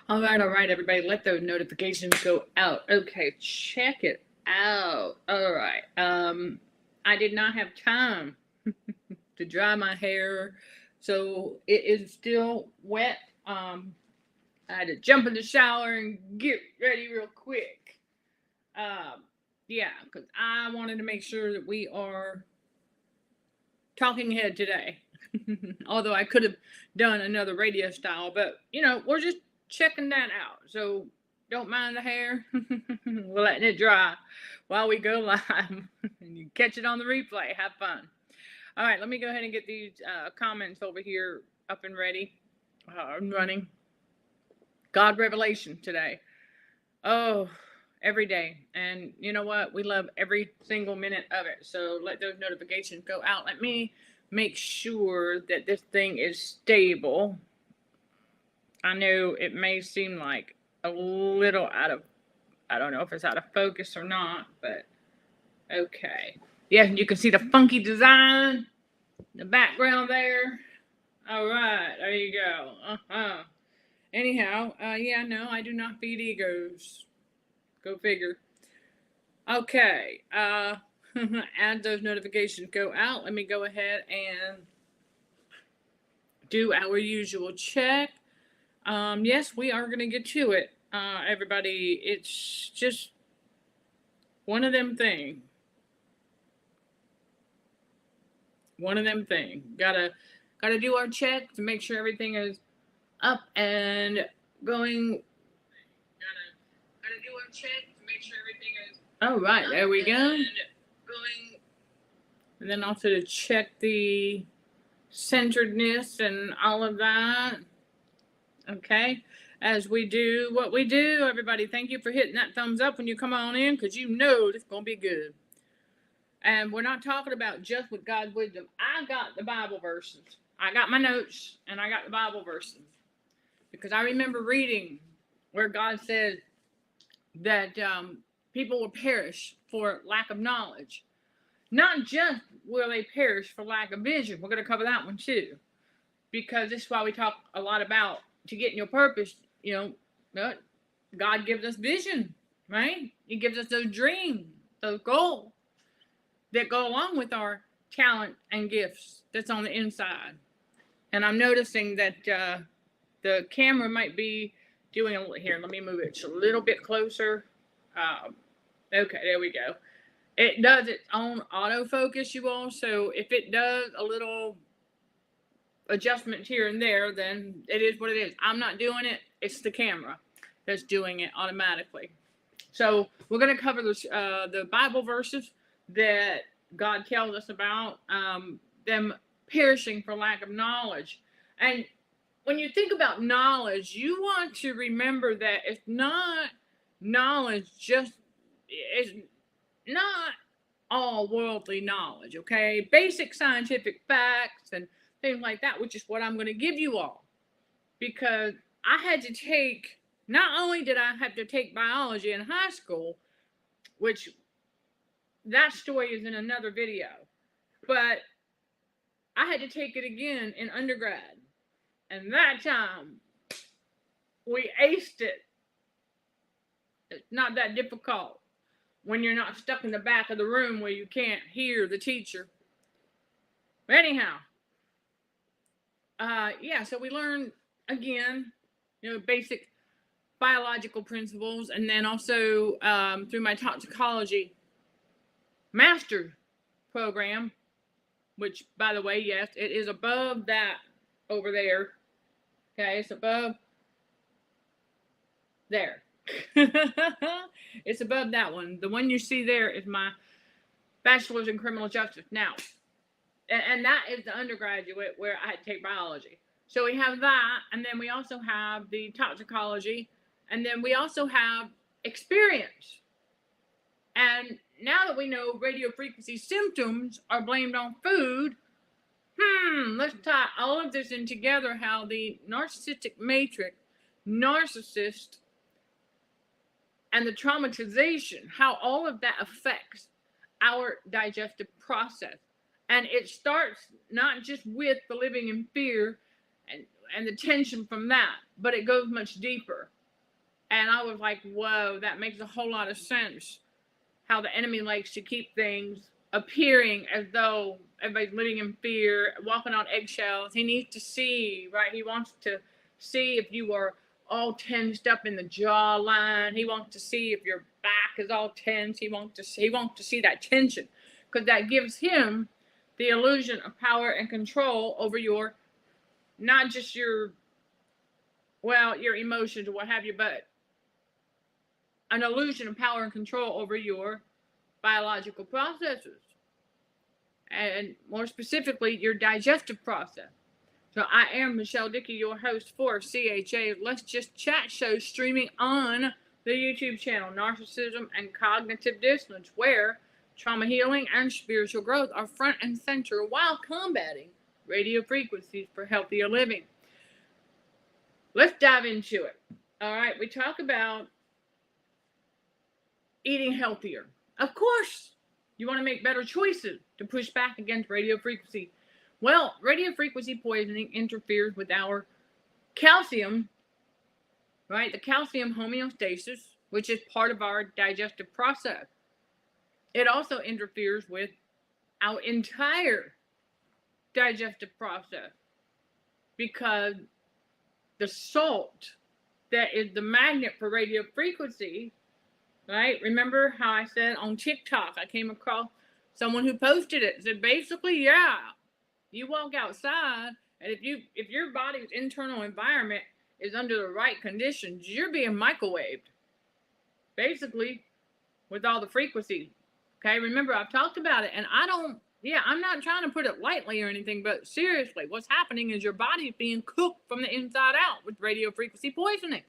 All right, everybody. Let those notifications go out. Okay, check it out. All right. I did not have time to dry my hair, so it is still wet. I had to jump in the shower and get ready real quick. Yeah, because I wanted to make sure that we are talking head today. Although I could have done another radio style, but we're just checking that out. So don't mind the hair. We're letting it dry while we go live. And you catch it on the replay. Have fun. All right, let me go ahead and get these comments over here up and ready. I'm running. God revelation today. Oh, every day. And you know what? We love every single minute of it. So let those notifications go out. Let me make sure that this thing is stable. I know it may seem like a little I don't know if it's out of focus or not, but okay. Yeah, you can see the funky design, the background there. All right, there you go. Anyhow, yeah, no, I do not feed egos. Go figure. Okay, as those notifications go out, let me go ahead and do our usual check. Yes, we are going to get to it, everybody. It's just one of them things. Gotta do our check to make sure everything is up and going. Gotta do our check to make sure everything is. All right, there we go. And then also to check the centeredness and all of that. Okay, as we do what we do, everybody, thank you for hitting that thumbs up when you come on in, because you know it's going to be good. And we're not talking about just with God's wisdom. I got the Bible verses. I got my notes, and I got the Bible verses. Because I remember reading where God said that people will perish for lack of knowledge. Not just will they perish for lack of vision. We're going to cover that one too. Because this is why we talk a lot about to get in your purpose, God gives us vision, right? He gives us those dreams, those goals that go along with our talent and gifts that's on the inside. And I'm noticing that the camera might be doing here. Let me move it a little bit closer. Okay, there we go. It does its own autofocus, you all. So if it does a little adjustments here and there, then it is what it is. I'm not doing it. It's the camera that's doing it automatically. So we're going to cover the Bible verses that God tells us about them perishing for lack of knowledge. And when you think about knowledge, you want to remember that it's not knowledge, it's not all worldly knowledge, okay? Basic scientific facts and things like that, which is what I'm going to give you all. Because I had to take, not only did I have to take biology in high school, which that story is in another video, but I had to take it again in undergrad. And that time, we aced it. It's not that difficult when you're not stuck in the back of the room where you can't hear the teacher. But anyhow, so we learned, again, basic biological principles, and then also through my toxicology master program, which, by the way, yes, it is above that over there. Okay, it's above there. It's above that one. The one you see there is my bachelor's in criminal justice. Now, and that is the undergraduate where I had to take biology. So we have that, and then we also have the toxicology, and then we also have experience. And now that we know radio frequency symptoms are blamed on food, let's tie all of this in together, how the narcissistic matrix, narcissist, and the traumatization, how all of that affects our digestive process. And it starts not just with the living in fear and and the tension from that, but it goes much deeper. And I was like, whoa, that makes a whole lot of sense. How the enemy likes to keep things appearing as though everybody's living in fear, walking on eggshells. He needs to see, right? He wants to see if you are all tensed up in the jawline. He wants to see if your back is all tense. He wants to see that tension, because that gives him the illusion of power and control over your, not just your emotions or what have you, but an illusion of power and control over your biological processes, and more specifically, your digestive process. So I am Michelle Dickey, your host for CHA Let's Just Chat show, streaming on the YouTube channel Narcissism and Cognitive Dissonance, where trauma healing and spiritual growth are front and center while combating radio frequencies for healthier living. Let's dive into it. All right, we talk about eating healthier. Of course, you want to make better choices to push back against radio frequency. Well, radio frequency poisoning interferes with our calcium, right? The calcium homeostasis, which is part of our digestive process. It also interferes with our entire digestive process, because the salt that is the magnet for radio frequency, right? Remember how I said on TikTok, I came across someone who posted it, said basically, yeah, you walk outside, and if your body's internal environment is under the right conditions, you're being microwaved, basically, with all the frequencies. Okay, remember, I've talked about it, and I'm not trying to put it lightly or anything, but seriously, what's happening is your body's being cooked from the inside out with radio frequency poisoning.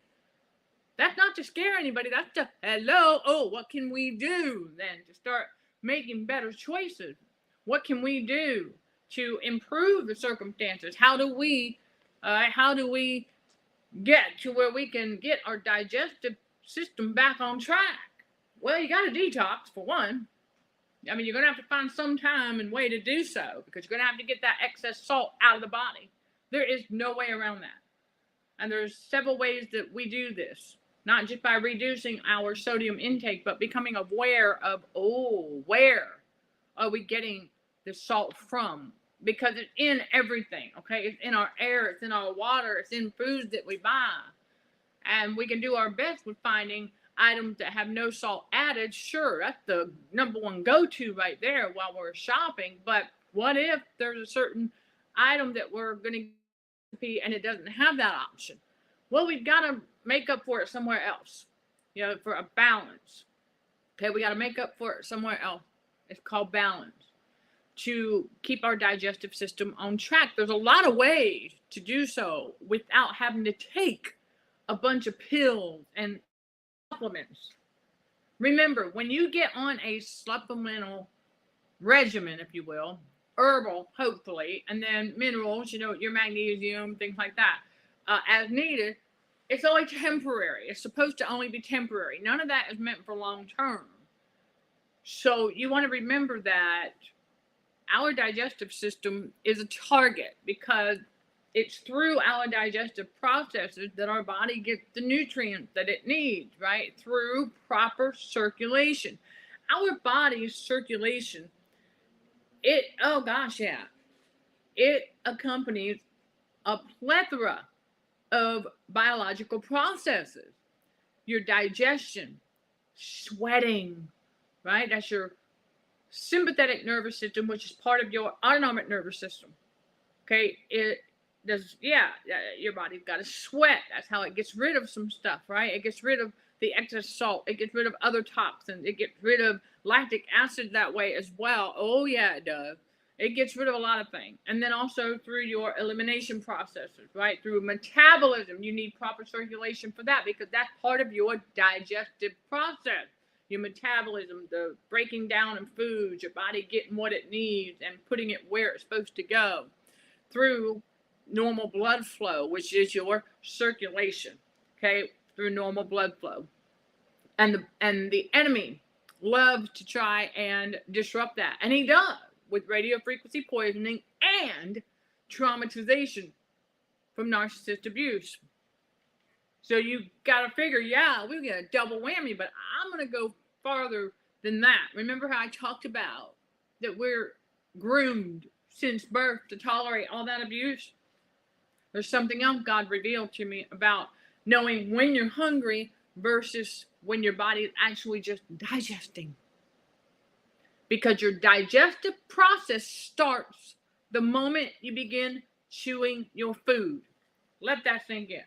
That's not to scare anybody. That's to, hello, what can we do then to start making better choices? What can we do to improve the circumstances? How do we get to where we can get our digestive system back on track? Well, you got to detox, for one. I mean, you're going to have to find some time and way to do so, because you're going to have to get that excess salt out of the body. There is no way around that. And there's several ways that we do this. Not just by reducing our sodium intake, but becoming aware of, where are we getting the salt from? Because it's in everything, okay? It's in our air, it's in our water, it's in foods that we buy. And we can do our best with finding items that have no salt added. Sure, that's the number one go-to right there while we're shopping. But what if there's a certain item that we're going to be and it doesn't have that option? Well, we've got to make up for it somewhere else, for a balance. Okay, we got to make up for it somewhere else. It's called balance, to keep our digestive system on track. There's a lot of ways to do so without having to take a bunch of pills and supplements. Remember, when you get on a supplemental regimen, if you will, herbal, hopefully, and then minerals, your magnesium, things like that, as needed, it's only temporary. It's supposed to only be temporary. None of that is meant for long term. So you want to remember that our digestive system is a target, because it's through our digestive processes that our body gets the nutrients that it needs, right? Through proper circulation. Our body's circulation, it accompanies a plethora of biological processes. Your digestion, sweating, right? That's your sympathetic nervous system, which is part of your autonomic nervous system. Okay, your body's got to sweat. That's how it gets rid of some stuff, right? It gets rid of the excess salt. It gets rid of other toxins. It gets rid of lactic acid that way as well. Oh yeah, it does. It gets rid of a lot of things. And then also through your elimination processes, right? Through metabolism, you need proper circulation for that, because that's part of your digestive process. Your metabolism, the breaking down of foods, your body getting what it needs and putting it where it's supposed to go. Through normal blood flow, which is your circulation, okay? Through normal blood flow. And the enemy loves to try and disrupt that. And he does, with radio frequency poisoning and traumatization. from narcissist abuse. So you got to figure, yeah, we get a double whammy, but I'm going to go farther than that. Remember how I talked about that we're groomed since birth to tolerate all that abuse? There's something else God revealed to me about knowing when you're hungry versus when your body is actually just digesting. Because your digestive process starts the moment you begin chewing your food. Let that sink in.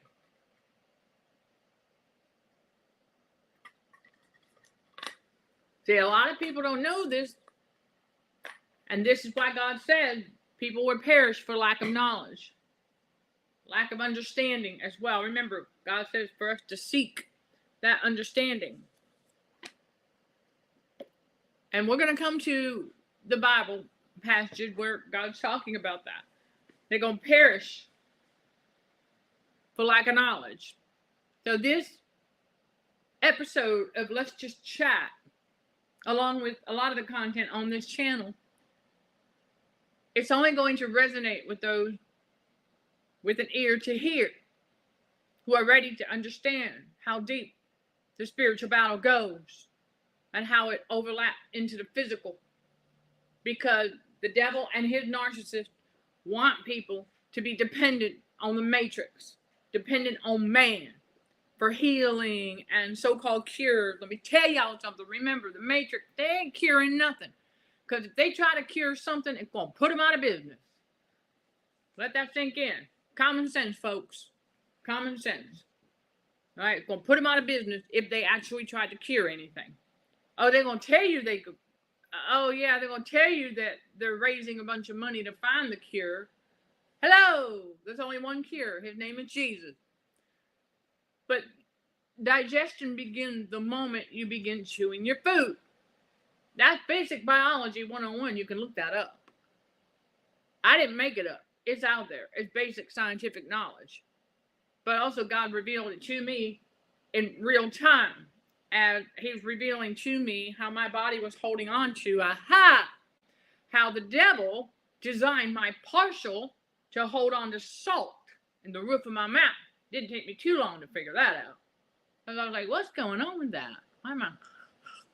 See, a lot of people don't know this, and this is why God said people will perish for lack of knowledge, lack of understanding as well. Remember, God says for us to seek that understanding. And we're going to come to the Bible passage where God's talking about that. They're going to perish for lack of knowledge. So this episode of Let's Just Chat, along with a lot of the content on this channel, it's only going to resonate with those with an ear to hear, who are ready to understand how deep the spiritual battle goes and how it overlaps into the physical. Because the devil and his narcissists want people to be dependent on the matrix, dependent on man for healing and so-called cures. Let me tell y'all something. Remember, the matrix, they ain't curing nothing. Because if they try to cure something, it's going to put them out of business. Let that sink in. Common sense, folks. Common sense. All right, it's going to put them out of business if they actually try to cure anything. Oh, they're going to tell you they could. Oh, yeah, they're going to tell you that they're raising a bunch of money to find the cure. Hello, there's only one cure. His name is Jesus. But digestion begins the moment you begin chewing your food. That's basic biology 101. You can look that up. I didn't make it up. It's out there. It's basic scientific knowledge. But also God revealed it to me in real time. As he's revealing to me how my body was holding on to, how the devil designed my partial to hold on to salt in the roof of my mouth. Didn't take me too long to figure that out. Because I was like, what's going on with that? Why am I?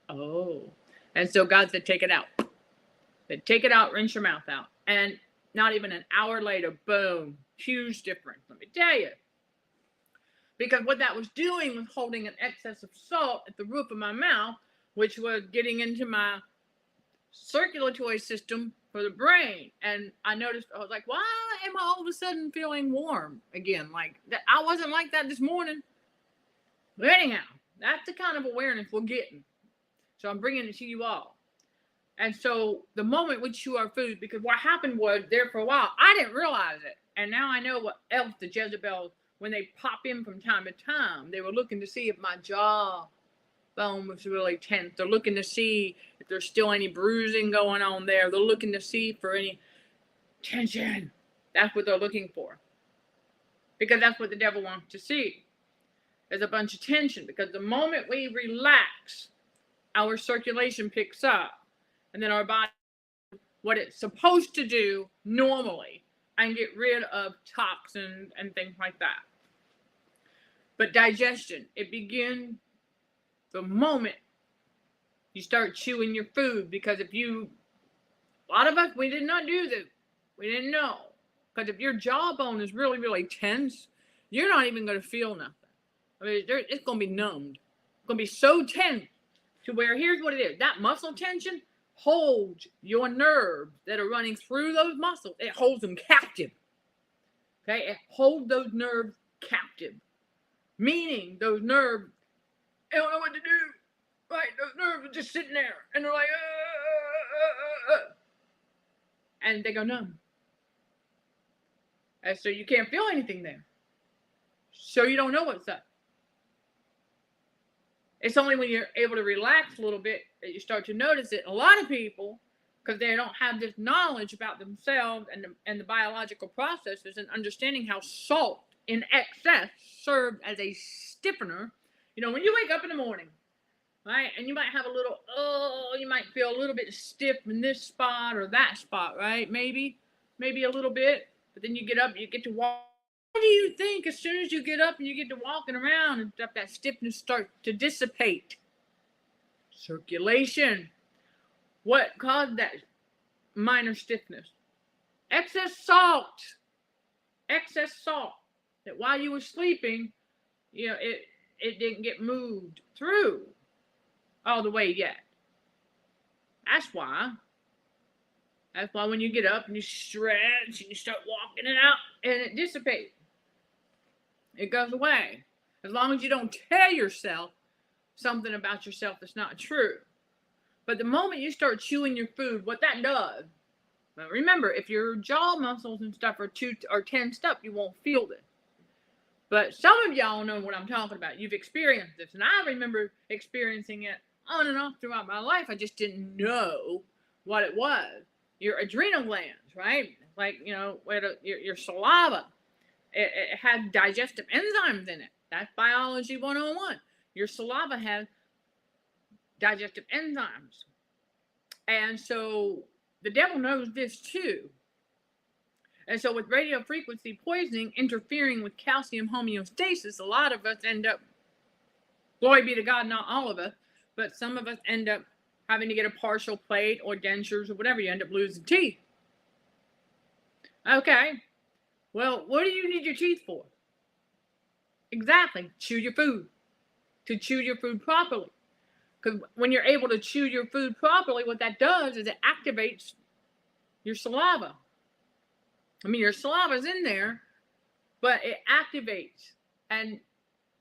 Oh. And so God said, take it out. Said, take it out, rinse your mouth out. And not even an hour later, boom, huge difference. Let me tell you. Because what that was doing was holding an excess of salt at the roof of my mouth, which was getting into my circulatory system for the brain. And I noticed, I was like, why am I all of a sudden feeling warm again? Like that, I wasn't like that this morning. But anyhow, that's the kind of awareness we're getting. So I'm bringing it to you all. And so the moment we chew our food, because what happened was there for a while, I didn't realize it. And now I know what else the Jezebels, when they pop in from time to time, they were looking to see if my jaw bone was really tense. They're looking to see if there's still any bruising going on there. They're looking to see for any tension. That's what they're looking for. Because that's what the devil wants to see. There's a bunch of tension. Because the moment we relax, our circulation picks up. And then our body, what it's supposed to do normally, and get rid of toxins and things like that. But digestion, it begins the moment you start chewing your food. Because if you, a lot of us, we did not do this. We didn't know. Because if your jawbone is really, really tense, you're not even going to feel nothing. I mean, it's going to be numbed. It's going to be so tense to where, here's what it is. That muscle tension holds your nerves that are running through those muscles. It holds them captive. Okay? It holds those nerves captive. Meaning those nerves, they don't know what to do. Right? Those nerves are just sitting there. And they're like, and they go numb. And so you can't feel anything there. So you don't know what's up. It's only when you're able to relax a little bit that you start to notice it. A lot of people, because they don't have this knowledge about themselves and the biological processes and understanding how salt in excess served as a stiffener. You know, when you wake up in the morning, right, and you might have a little, you might feel a little bit stiff in this spot or that spot, right? Maybe a little bit. But then you get up, you get to walk do you think as soon as you get up and you get to walking around and stuff, that stiffness starts to dissipate? Circulation. What caused that minor stiffness? Excess salt. Excess salt. That while you were sleeping, it didn't get moved through all the way yet. That's why. That's why when you get up and you stretch and you start walking it out and it dissipates. It goes away. As long as you don't tell yourself something about yourself that's not true. But the moment you start chewing your food, what that does, well, remember, if your jaw muscles and stuff are 2 or 10 up, you won't feel this. But some of y'all know what I'm talking about. You've experienced this. And I remember experiencing it on and off throughout my life. I just didn't know what it was. Your adrenal glands, right? Like, your saliva. It has digestive enzymes in it. That's biology 101. Your saliva has digestive enzymes. And so the devil knows this too. And so with radio frequency poisoning interfering with calcium homeostasis, a lot of us end up, glory be to God, not all of us, but some of us end up having to get a partial plate or dentures or whatever. You end up losing teeth. Okay. Well, what do you need your teeth for? Exactly. Chew your food. To chew your food properly. Because when you're able to chew your food properly, what that does is it activates your saliva. I mean, your saliva's in there, but it activates. And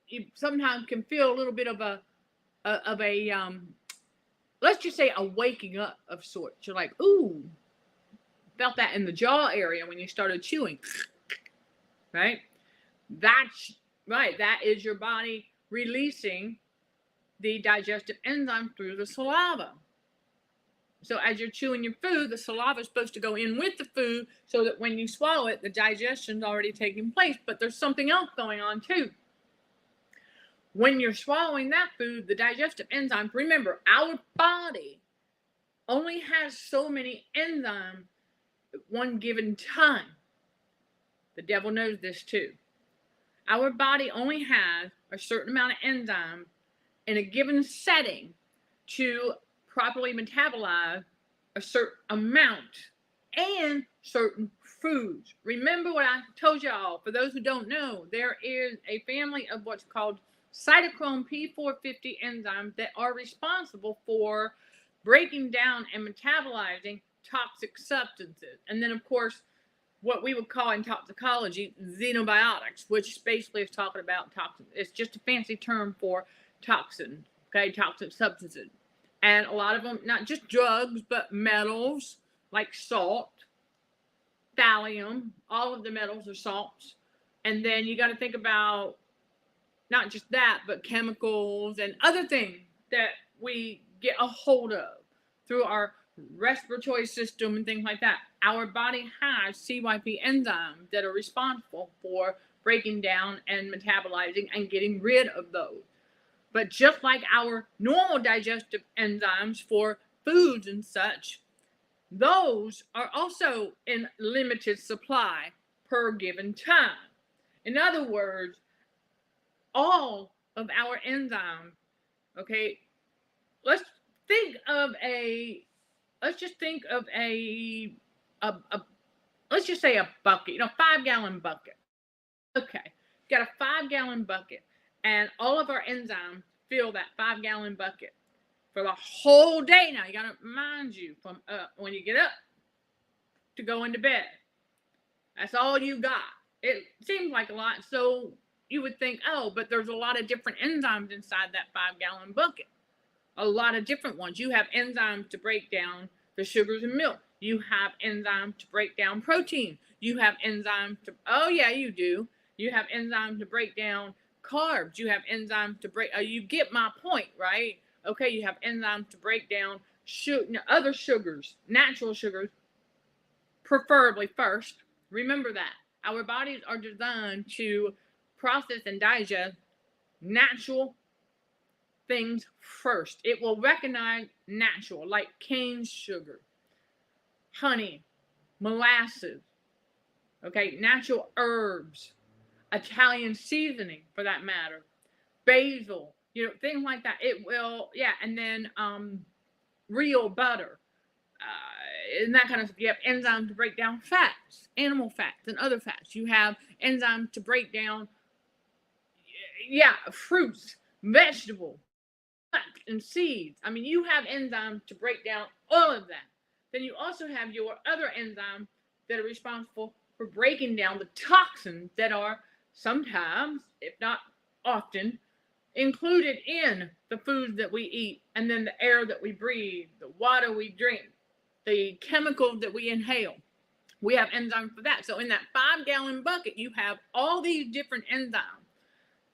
you sometimes can feel a little bit of a let's just say a waking up of sorts. You're like, ooh, felt that in the jaw area when you started chewing. Right? That's right. That is your body releasing the digestive enzyme through the saliva. So as you're chewing your food, the saliva is supposed to go in with the food so that when you swallow it, the digestion's already taking place. But there's something else going on too. When you're swallowing that food, the digestive enzymes, remember, our body only has so many enzymes at one given time. The devil knows this too. Our body only has a certain amount of enzymes in a given setting to properly metabolize a certain amount and certain foods. Remember what I told y'all, for those who don't know, there is a family of what's called cytochrome P450 enzymes that are responsible for breaking down and metabolizing toxic substances. And then, of course, what we would call in toxicology xenobiotics, which basically is talking about toxins. It's just a fancy term for toxins, okay, toxic substances. And a lot of them, not just drugs, but metals like salt, thallium, all of the metals are salts. And then you got to think about not just that, but chemicals and other things that we get a hold of through our respiratory system and things like that. Our body has CYP enzymes that are responsible for breaking down and metabolizing and getting rid of those. But just like our normal digestive enzymes for foods and such, those are also in limited supply per given time. In other words, all of our enzymes, okay, let's just think of a let's just say a bucket, 5-gallon bucket. Okay, got a 5-gallon bucket, and all of our enzymes fill that 5-gallon bucket for the whole day. Now you gotta mind you from when you get up to go into bed. That's all you got. It seems like a lot, so you would think, oh, but there's a lot of different enzymes inside that 5-gallon bucket. A lot of different ones. You have enzymes to break down the sugars in milk. You have enzymes to break down protein. You have enzymes to, oh yeah, you do. You have enzymes to break down carbs. You have enzymes to break, you get my point, right? Okay, you have enzymes to break down other sugars, natural sugars, preferably first. Remember that. Our bodies are designed to process and digest natural things first. It will recognize natural, like cane sugar, honey, molasses, okay, natural herbs, Italian seasoning for that matter, basil, things like that. It will, yeah, and then real butter, and that kind of stuff. You have enzymes to break down fats, animal fats, and other fats. You have enzymes to break down, yeah, fruits, vegetables, nuts, and seeds. I mean, you have enzymes to break down all of that. Then you also have your other enzymes that are responsible for breaking down the toxins that are sometimes, if not often, included in the foods that we eat, and then the air that we breathe, the water we drink, the chemicals that we inhale. We have enzymes for that. So in that 5-gallon bucket, you have all these different enzymes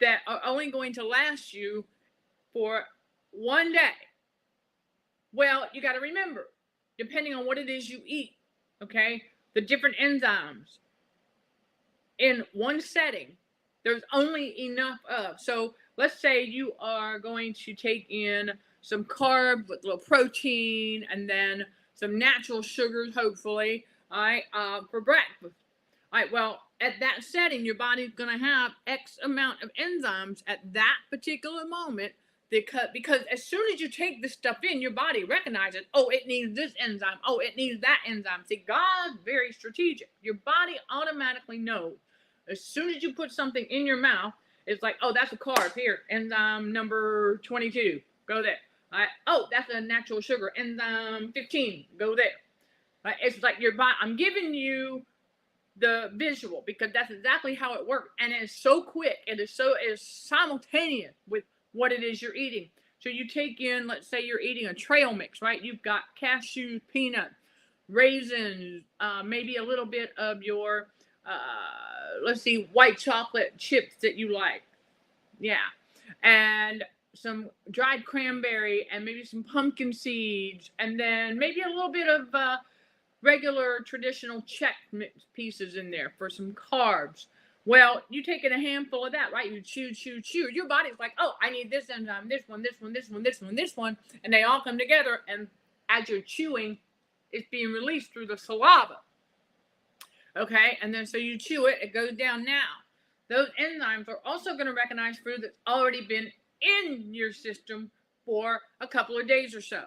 that are only going to last you for one day. Well, you got to remember, depending on what it is you eat, okay, the different enzymes in one setting, there's only enough of. So let's say you are going to take in some carbs with a little protein and then some natural sugars, hopefully, all right, for breakfast. All right, well, at that setting, your body's going to have X amount of enzymes at that particular moment, because as soon as you take this stuff in, your body recognizes, oh, it needs this enzyme. Oh, it needs that enzyme. See, God's very strategic. Your body automatically knows. As soon as you put something in your mouth, it's like, oh, that's a carb. Here, enzyme number 22. Go there. All right. Oh, that's a natural sugar. Enzyme 15. Go there. All right. It's like your body. I'm giving you the visual because that's exactly how it works. And it's so quick. It is simultaneous with what it is you're eating. So you take in, let's say you're eating a trail mix, right? You've got cashews, peanuts, raisins, maybe a little bit of your, let's see, white chocolate chips that you like. Yeah. And some dried cranberry and maybe some pumpkin seeds and then maybe a little bit of regular traditional Czech pieces in there for some carbs. Well, you take in a handful of that, right? You chew. Your body's like, oh, I need this enzyme, this one, and they all come together. And as you're chewing, it's being released through the saliva. Okay, and then so you chew it, it goes down now. Those enzymes are also going to recognize food that's already been in your system for a couple of days or so.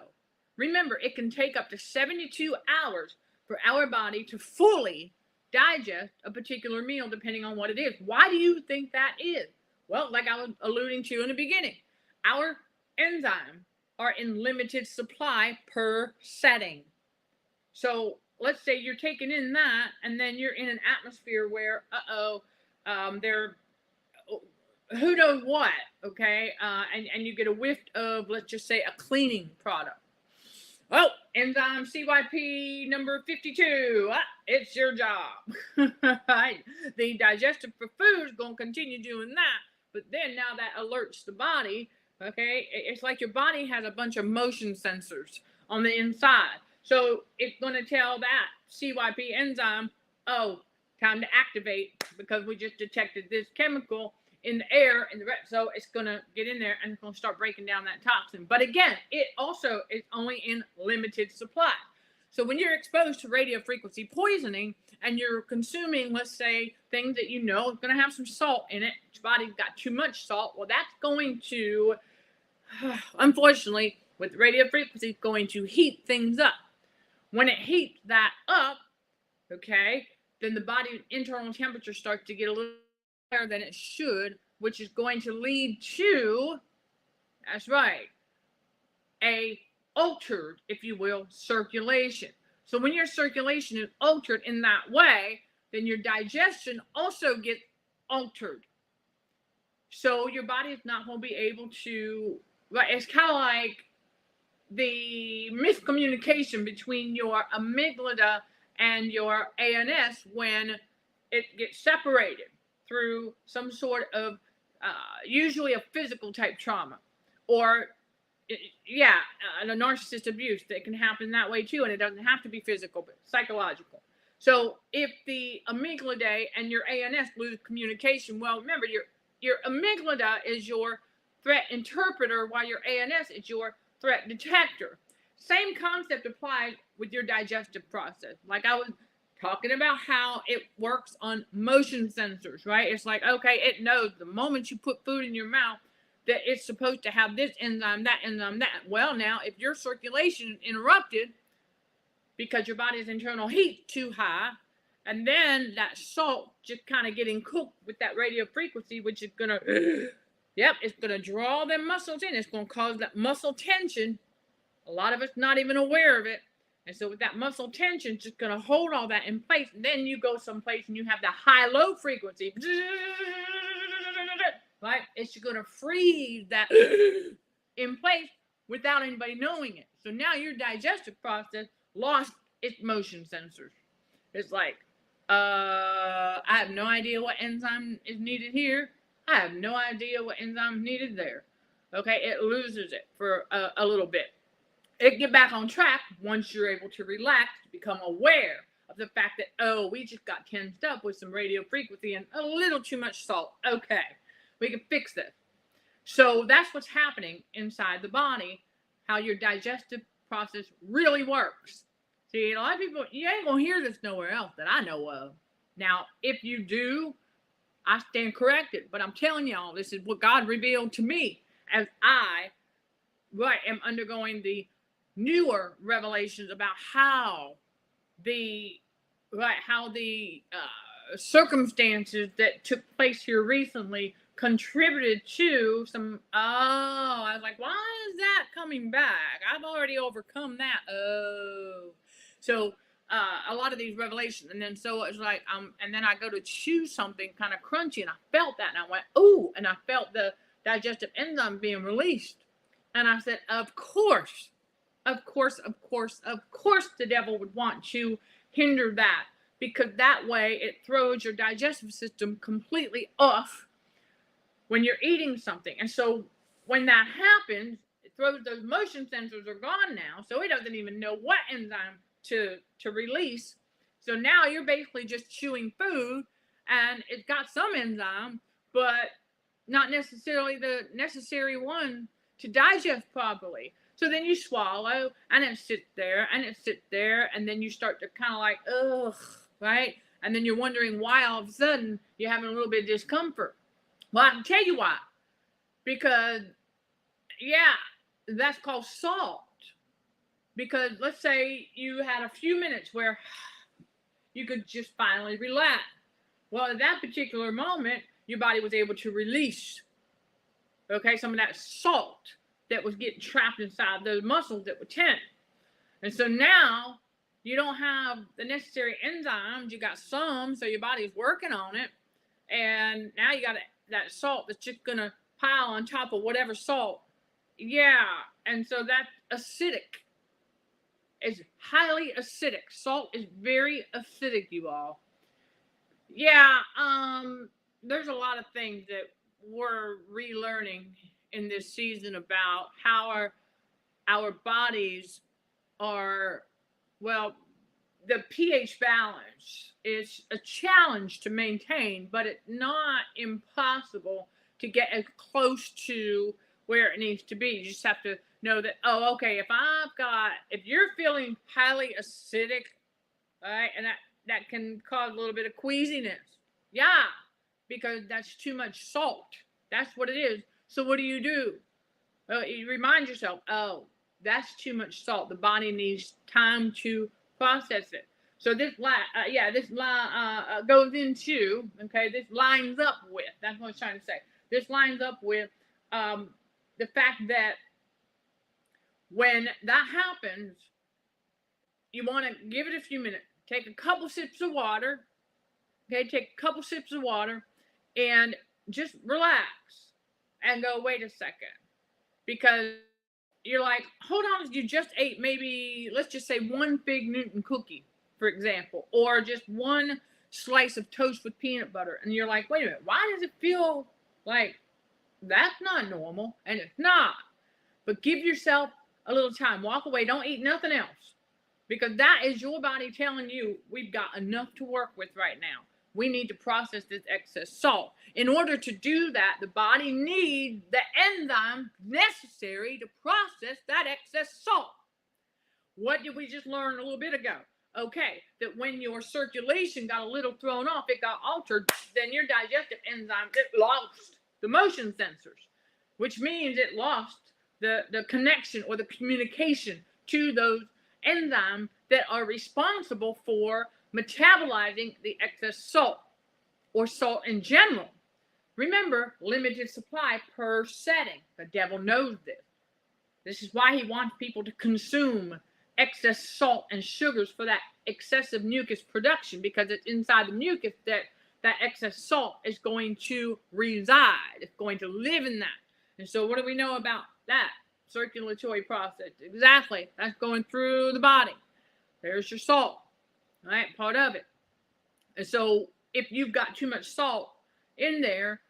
Remember, it can take up to 72 hours for our body to fully digest a particular meal, depending on what it is. Why do you think that is? Well, like I was alluding to in the beginning, our enzymes are in limited supply per setting. So let's say you're taking in that, and then you're in an atmosphere where, they're who knows what, okay? And you get a whiff of, let's just say, a cleaning product. Oh, enzyme CYP number 52. It's your job. Right? The digestive for food is going to continue doing that. But then now that alerts the body, okay? It's like your body has a bunch of motion sensors on the inside. So it's going to tell that CYP enzyme, oh, time to activate because we just detected this chemical in the air, so it's going to get in there and it's going to start breaking down that toxin. But again, it also is only in limited supply. So when you're exposed to radio frequency poisoning and you're consuming, let's say, things that you know is going to have some salt in it, your body's got too much salt, well, that's going to, unfortunately, with radio frequency, going to heat things up. When it heats that up, okay, then the body's internal temperature starts to get a little higher than it should, which is going to lead to, that's right, a altered, if you will, circulation. So when your circulation is altered in that way, then your digestion also gets altered. So your body is not going to be able to, it's kind of like the miscommunication between your amygdala and your ANS when it gets separated through some sort of, usually a physical type trauma, or a narcissist abuse that can happen that way too, and it doesn't have to be physical, but psychological. So if the amygdala and your ANS lose communication, well, remember your amygdala is your threat interpreter, while your ANS is your threat detector. Same concept applies with your digestive process. Like I was talking about how it works on motion sensors, right? It's like, okay, it knows the moment you put food in your mouth that it's supposed to have this enzyme, that enzyme, that. Well, now, if your circulation interrupted because your body's internal heat too high, and then that salt just kind of getting cooked with that radio frequency, which is gonna, yep, it's gonna draw them muscles in. It's gonna cause that muscle tension. A lot of us not even aware of it. And so with that muscle tension, just going to hold all that in place. And then you go someplace and you have the high-low frequency. Right? It's going to freeze that in place without anybody knowing it. So now your digestive process lost its motion sensors. It's like, I have no idea what enzyme is needed here. I have no idea what enzyme is needed there. Okay? It loses it for a little bit. It get back on track once you're able to relax, become aware of the fact that, oh, we just got tensed up with some radio frequency and a little too much salt. Okay, we can fix this. So that's what's happening inside the body, how your digestive process really works. See, a lot of people, you ain't gonna hear this nowhere else that I know of. Now, if you do, I stand corrected, but I'm telling y'all, this is what God revealed to me as I am undergoing the newer revelations about how the circumstances that took place here recently contributed to some. Oh, I was like, why is that coming back? I've already overcome that. Oh, so a lot of these revelations, and then so it's like and then I go to chew something kind of crunchy, and I felt that, and I went, ooh, and I felt the digestive enzyme being released, and I said, of course, the devil would want to hinder that, because that way it throws your digestive system completely off when you're eating something. And so when that happens, it throws, those motion sensors are gone now, so it doesn't even know what enzyme to release. So now you're basically just chewing food, and it's got some enzyme, but not necessarily the necessary one to digest properly. So then you swallow, and it sits there, and then you start to kind of like, ugh, right? And then you're wondering why all of a sudden you're having a little bit of discomfort. Well, I can tell you why. Because, yeah, that's called salt. Because let's say you had a few minutes where you could just finally relax. Well, at that particular moment, your body was able to release, okay, some of that salt that was getting trapped inside those muscles that were tense. And so now you don't have the necessary enzymes. You got some, so your body's working on it. And now you got that salt that's just going to pile on top of whatever salt. Yeah. And so that's acidic. It's highly acidic. Salt is very acidic, you all. Yeah. There's a lot of things that we're relearning in this season about how our bodies are, well, the pH balance is a challenge to maintain, but it's not impossible to get as close to where it needs to be. You just have to know that, oh, okay, if you're feeling highly acidic, right, and that can cause a little bit of queasiness. Yeah, because that's too much salt. That's what it is. So what do? You remind yourself, oh, that's too much salt. The body needs time to process it. So this goes into, okay, this lines up with, that's what I was trying to say. This lines up with the fact that when that happens, you want to give it a few minutes. Take a couple sips of water. Okay, take a couple sips of water and just relax and go, wait a second. Because you're like, hold on, you just ate maybe, let's just say, one Fig Newton cookie, for example, or just one slice of toast with peanut butter. And you're like, wait a minute, why does it feel like that's not normal? And it's not. But give yourself a little time. Walk away. Don't eat nothing else. Because that is your body telling you, we've got enough to work with right now. We need to process this excess salt. In order to do that, the body needs the enzyme necessary to process that excess salt. What did we just learn a little bit ago? Okay, that when your circulation got a little thrown off, it got altered, then your digestive enzyme, it lost the motion sensors, which means it lost the connection or the communication to those enzymes that are responsible for metabolizing the excess salt or salt in general. Remember, limited supply per setting. The devil knows this. This is why he wants people to consume excess salt and sugars for that excessive mucus production, because it's inside the mucus that excess salt is going to reside. It's going to live in that. And so what do we know about that? Circulatory process. Exactly. That's going through the body. There's your salt, right? Part of it. And so if you've got too much salt in there,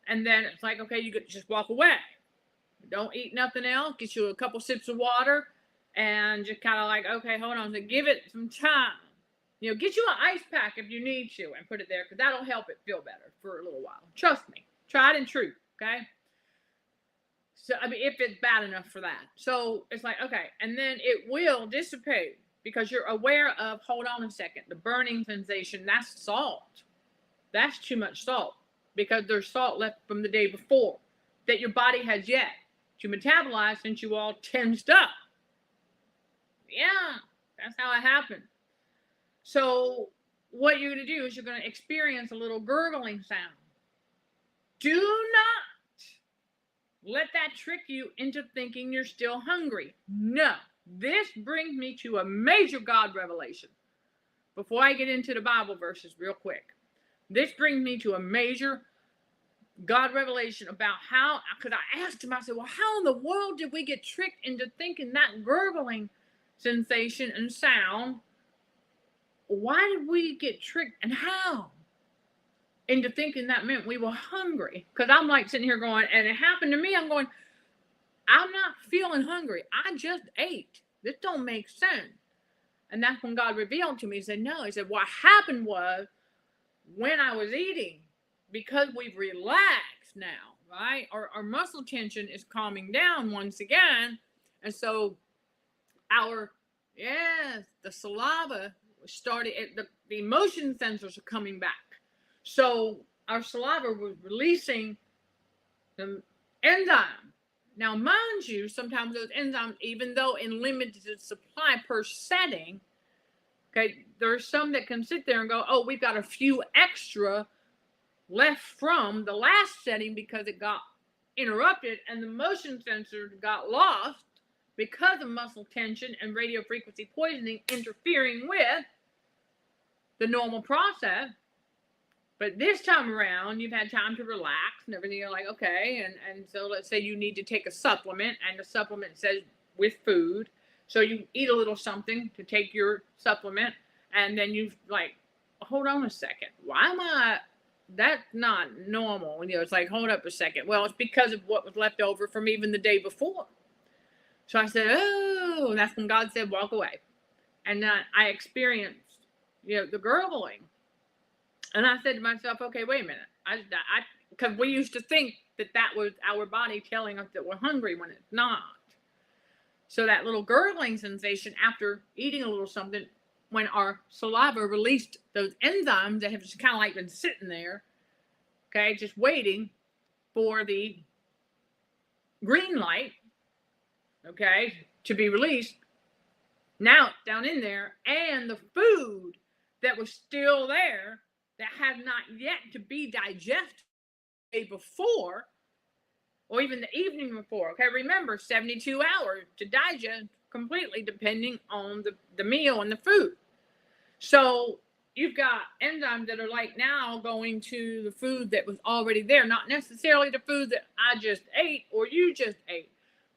and then it's like, okay, you could just walk away. Don't eat nothing else. Get you a couple sips of water and just kind of like, okay, hold on. So give it some time. Get you an ice pack if you need to and put it there, because that'll help it feel better for a little while. Trust me. Tried and true. Okay. So, I mean, if it's bad enough for that. So it's like, okay. And then it will dissipate because you're aware of, hold on a second, the burning sensation, that's salt. That's too much salt because there's salt left from the day before that your body has yet to metabolize since you all tensed up. Yeah, that's how it happened. So what you're going to do is you're going to experience a little gurgling sound. Do not let that trick you into thinking you're still hungry. No. This brings me to a major God revelation. Before I get into the Bible verses real quick. This brings me to a major God revelation about how, because I asked him, I said, well, how in the world did we get tricked into thinking that gurgling sensation and sound? Why did we get tricked and how? Into thinking that meant we were hungry. Because I'm like sitting here going, and it happened to me, I'm going, I'm not feeling hungry. I just ate. This don't make sense. And that's when God revealed to me. He said, no. He said, what happened was when I was eating, because we've relaxed now, right? Our muscle tension is calming down once again. And so the saliva started, the emotion sensors are coming back. So our saliva was releasing the enzyme. Now, mind you, sometimes those enzymes, even though in limited supply per setting, okay, there's some that can sit there and go, oh, we've got a few extra left from the last setting because it got interrupted and the motion sensor got lost because of muscle tension and radio frequency poisoning interfering with the normal process. But this time around, you've had time to relax and everything. You're like, okay. And so let's say you need to take a supplement, and the supplement says with food. So you eat a little something to take your supplement. And then you like, hold on a second. Why am I? That's not normal. It's like, hold up a second. Well, it's because of what was left over from even the day before. So I said, oh, and that's when God said, walk away. And then I experienced, the gurgling. And I said to myself, okay, wait a minute. Because we used to think that was our body telling us that we're hungry when it's not. So that little gurgling sensation after eating a little something, when our saliva released those enzymes that have just kind of like been sitting there, okay, just waiting for the green light, okay, to be released. Now it's down in there, and the food that was still there that had not yet to be digested the day before, or even the evening before. Okay, remember, 72 hours to digest completely, depending on the meal and the food. So you've got enzymes that are like now going to the food that was already there, not necessarily the food that I just ate or you just ate,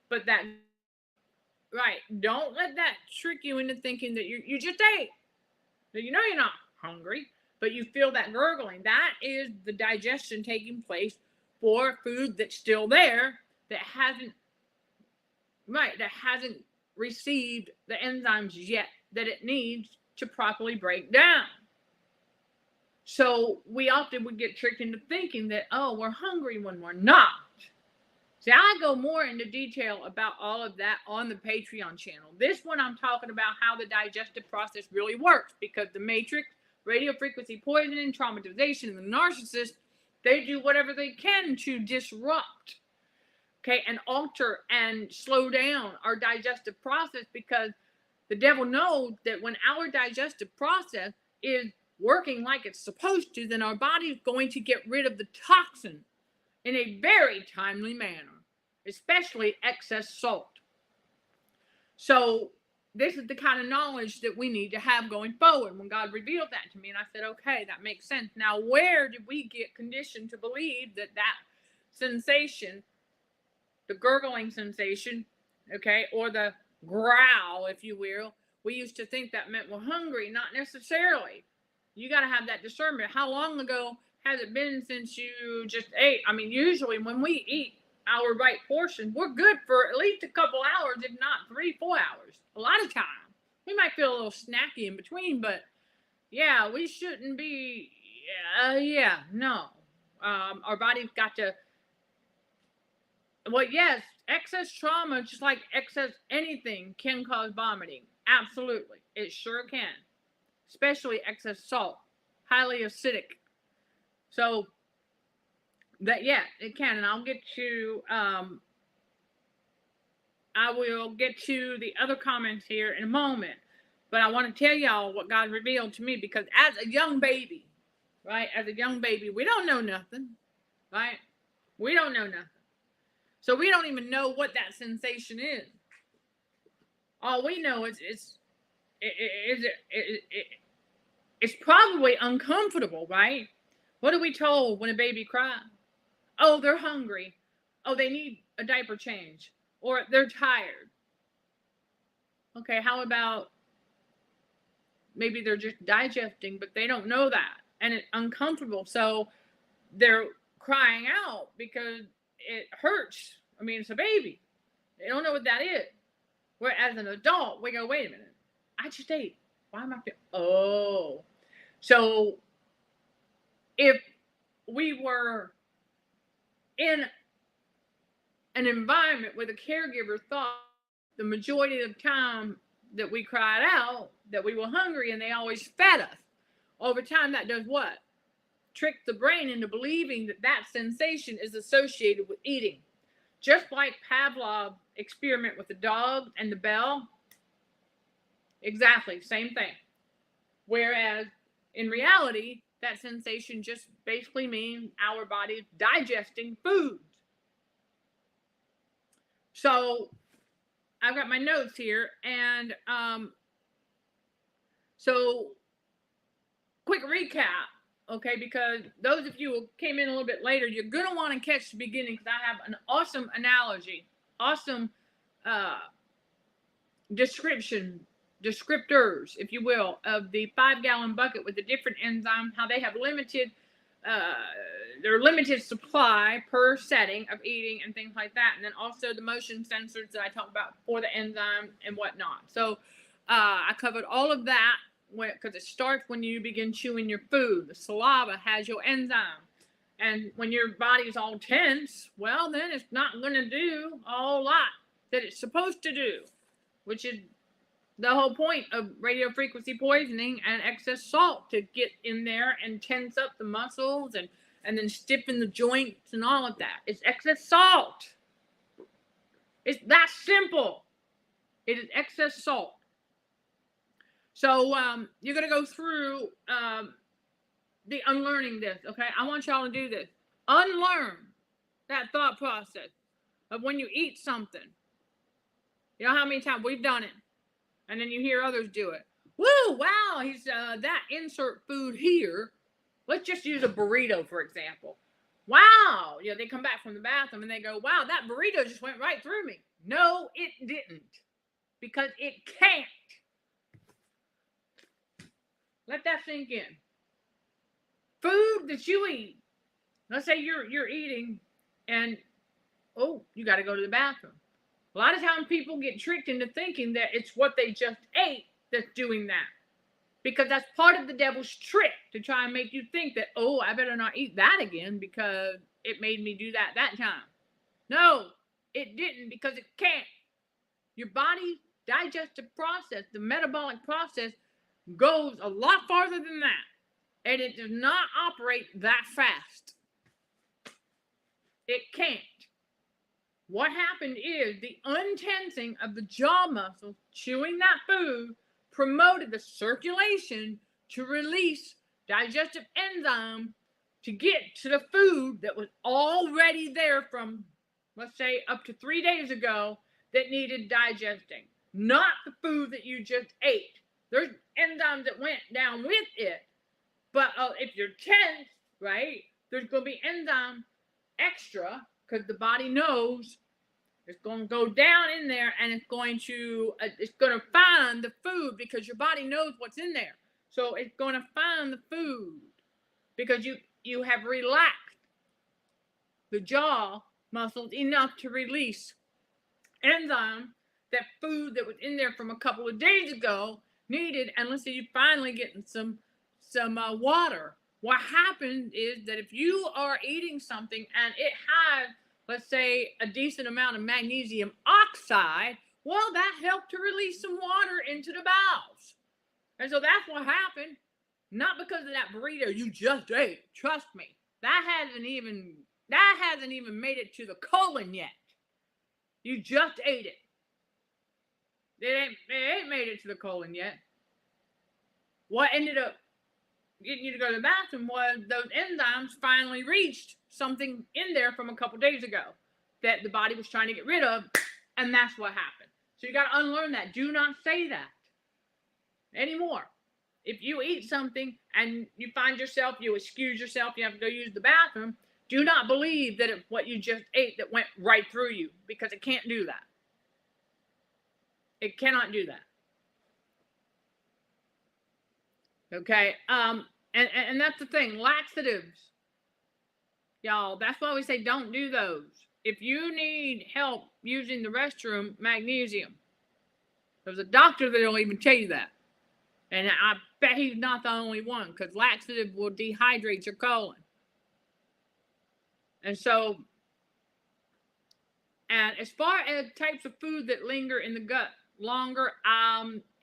but that, right, don't let that trick you into thinking that you just ate. You're not hungry, but you feel that gurgling. That is the digestion taking place for food that's still there that hasn't received the enzymes yet that it needs to properly break down. So we often would get tricked into thinking that, oh, we're hungry when we're not. See, I go more into detail about all of that on the Patreon channel. This one, I'm talking about how the digestive process really works, because the matrix, radio frequency poisoning, traumatization, and the narcissist, they do whatever they can to disrupt, okay, and alter and slow down our digestive process, because the devil knows that when our digestive process is working like it's supposed to, then our body is going to get rid of the toxin in a very timely manner, especially excess salt. So this is the kind of knowledge that we need to have going forward. When God revealed that to me, and I said, okay, that makes sense. Now, where did we get conditioned to believe that that sensation, the gurgling sensation, okay, or the growl, if you will, we used to think that meant we're hungry? Not necessarily. You got to have that discernment. How long ago has it been since you just ate? I mean, usually when we eat our right portion, we're good for at least a couple hours, if not 3-4 hours. A lot of time. We might feel a little snacky in between, but yeah, we shouldn't be. No. Our body's got to. Well, yes, excess trauma, just like excess anything, can cause vomiting. Absolutely. It sure can. Especially excess salt. Highly acidic. So, that, yeah, it can. And I'll get to, I will get to the other comments here in a moment. But I want to tell y'all what God revealed to me, because as a young baby, right? As a young baby, we don't know nothing, right? We don't know nothing. So we don't even know what that sensation is. All we know is it's probably uncomfortable, right? What are we told when a baby cries? Oh, they're hungry. Oh, they need a diaper change. Or they're tired. Okay, how about maybe they're just digesting, but they don't know that. And it's uncomfortable. So they're crying out because it hurts. I mean, it's a baby. They don't know what that is. Whereas an adult, we go, wait a minute. I just ate. Why am I feeling? Oh. So if we were in an environment where the caregiver thought the majority of the time that we cried out that we were hungry and they always fed us, over time that does what? Trick the brain into believing that that sensation is associated with eating. Just like Pavlov's experiment with the dog and the bell. Exactly, same thing. Whereas in reality, that sensation just basically means our body digesting foods. So I've got my notes here, and so quick recap. Okay, because those of you who came in a little bit later, you're going to want to catch the beginning, because I have an awesome analogy, awesome descriptors, if you will, of the 5-gallon bucket with the different enzymes, how they have their limited supply per setting of eating and things like that. And then also the motion sensors that I talked about for the enzyme and whatnot. So I covered all of that, because it starts when you begin chewing your food. The saliva has your enzyme. And when your body's all tense, well, then it's not going to do a whole lot that it's supposed to do, which is the whole point of radio frequency poisoning and excess salt, to get in there and tense up the muscles and then stiffen the joints and all of that. It's excess salt. It's that simple. It is excess salt. So you're going to go through the unlearning this, okay? I want y'all to do this. Unlearn that thought process of when you eat something. You know how many times we've done it? And then you hear others do it. Woo, wow, he's that insert food here. Let's just use a burrito, for example. Wow, you know, they come back from the bathroom and they go, wow, that burrito just went right through me. No, it didn't. Because it can't. Let that sink in. Food that you eat. Let's say you're eating and, oh, you got to go to the bathroom. A lot of times people get tricked into thinking that it's what they just ate that's doing that. Because that's part of the devil's trick, to try and make you think that, oh, I better not eat that again because it made me do that time. No, it didn't, because it can't. Your body's digestive process, the metabolic process, goes a lot farther than that. And it does not operate that fast. It can't. What happened is the untensing of the jaw muscles chewing that food promoted the circulation to release digestive enzyme to get to the food that was already there from, let's say, up to 3 days ago that needed digesting. Not the food that you just ate. There's enzymes that went down with it. But if you're tense, right, there's going to be enzyme extra, because the body knows it's going to go down in there, and it's going to find the food, because your body knows what's in there. So it's going to find the food because you have relaxed the jaw muscles enough to release enzyme that food that was in there from a couple of days ago needed. And let's say you're finally getting some water. What happens is that if you are eating something and it has, let's say, a decent amount of magnesium oxide, well, that helped to release some water into the bowels. And so that's what happened. Not because of that burrito you just ate. Trust me, that hasn't even made it to the colon yet. You just ate it. It ain't made it to the colon yet. What ended up getting you to go to the bathroom was those enzymes finally reached something in there from a couple days ago that the body was trying to get rid of, and that's what happened. So you got to unlearn that. Do not say that anymore. If you eat something and you find yourself, you excuse yourself, you have to go use the bathroom, do not believe that it's what you just ate that went right through you, because it can't do that. It cannot do that. Okay, and that's the thing, laxatives. Y'all, that's why we say don't do those. If you need help using the restroom, magnesium. There's a doctor that'll even tell you that. And I bet he's not the only one, because laxative will dehydrate your colon. And so, and as far as types of food that linger in the gut longer,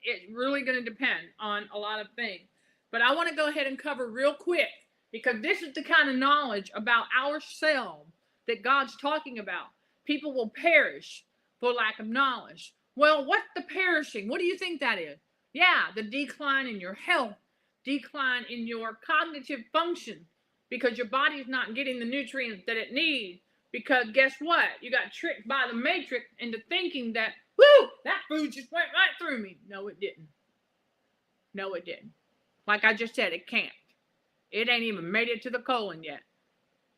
it's really going to depend on a lot of things. But I want to go ahead and cover real quick, because this is the kind of knowledge about ourselves that God's talking about. People will perish for lack of knowledge. Well, what's the perishing? What do you think that is? Yeah, the decline in your health, decline in your cognitive function, because your body's not getting the nutrients that it needs. Because guess what? You got tricked by the matrix into thinking that, whoo, that food just went right through me. No, it didn't. No, it didn't. Like I just said, it can't. It ain't even made it to the colon yet,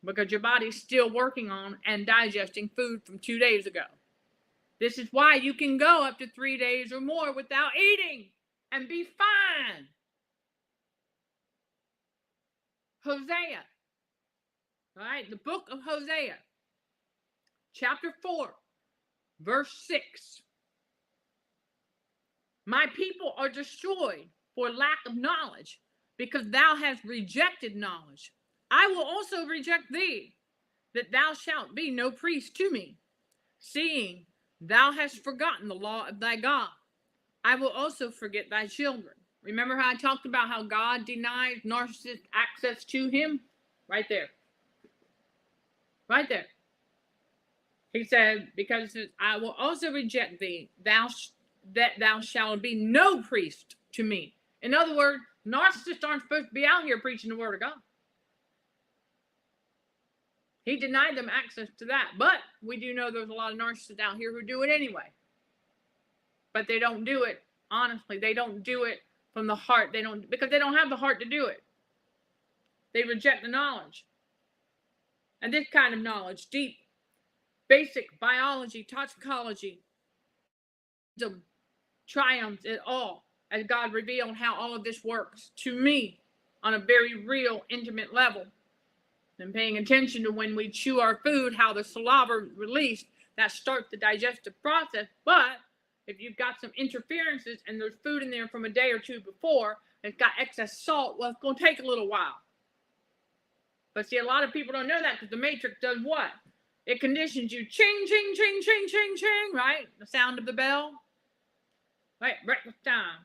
because your body's still working on and digesting food from 2 days ago. This is why you can go up to 3 days or more without eating and be fine. Hosea. All right, the book of Hosea, chapter 4, verse 6. My people are destroyed for lack of knowledge, because thou hast rejected knowledge. I will also reject thee, that thou shalt be no priest to me, seeing thou hast forgotten the law of thy God. I will also forget thy children. Remember how I talked about how God denies narcissists access to him? Right there. Right there. He said, because it says, I will also reject thee, that thou shalt be no priest to me. In other words, narcissists aren't supposed to be out here preaching the word of God. He denied them access to that. But we do know there's a lot of narcissists out here who do it anyway. But they don't do it honestly. They don't do it from the heart. Because they don't have the heart to do it. They reject the knowledge. And this kind of knowledge, deep, basic biology, toxicology, triumphs it all, as God revealed how all of this works to me on a very real, intimate level. And paying attention to when we chew our food, how the saliva released, that starts the digestive process. But if you've got some interferences and there's food in there from a day or two before, it's got excess salt, well, it's going to take a little while. But see, a lot of people don't know that, because the matrix does what? It conditions you. Ching, ching, ching, ching, ching, ching, right? The sound of the bell. Right? Breakfast time.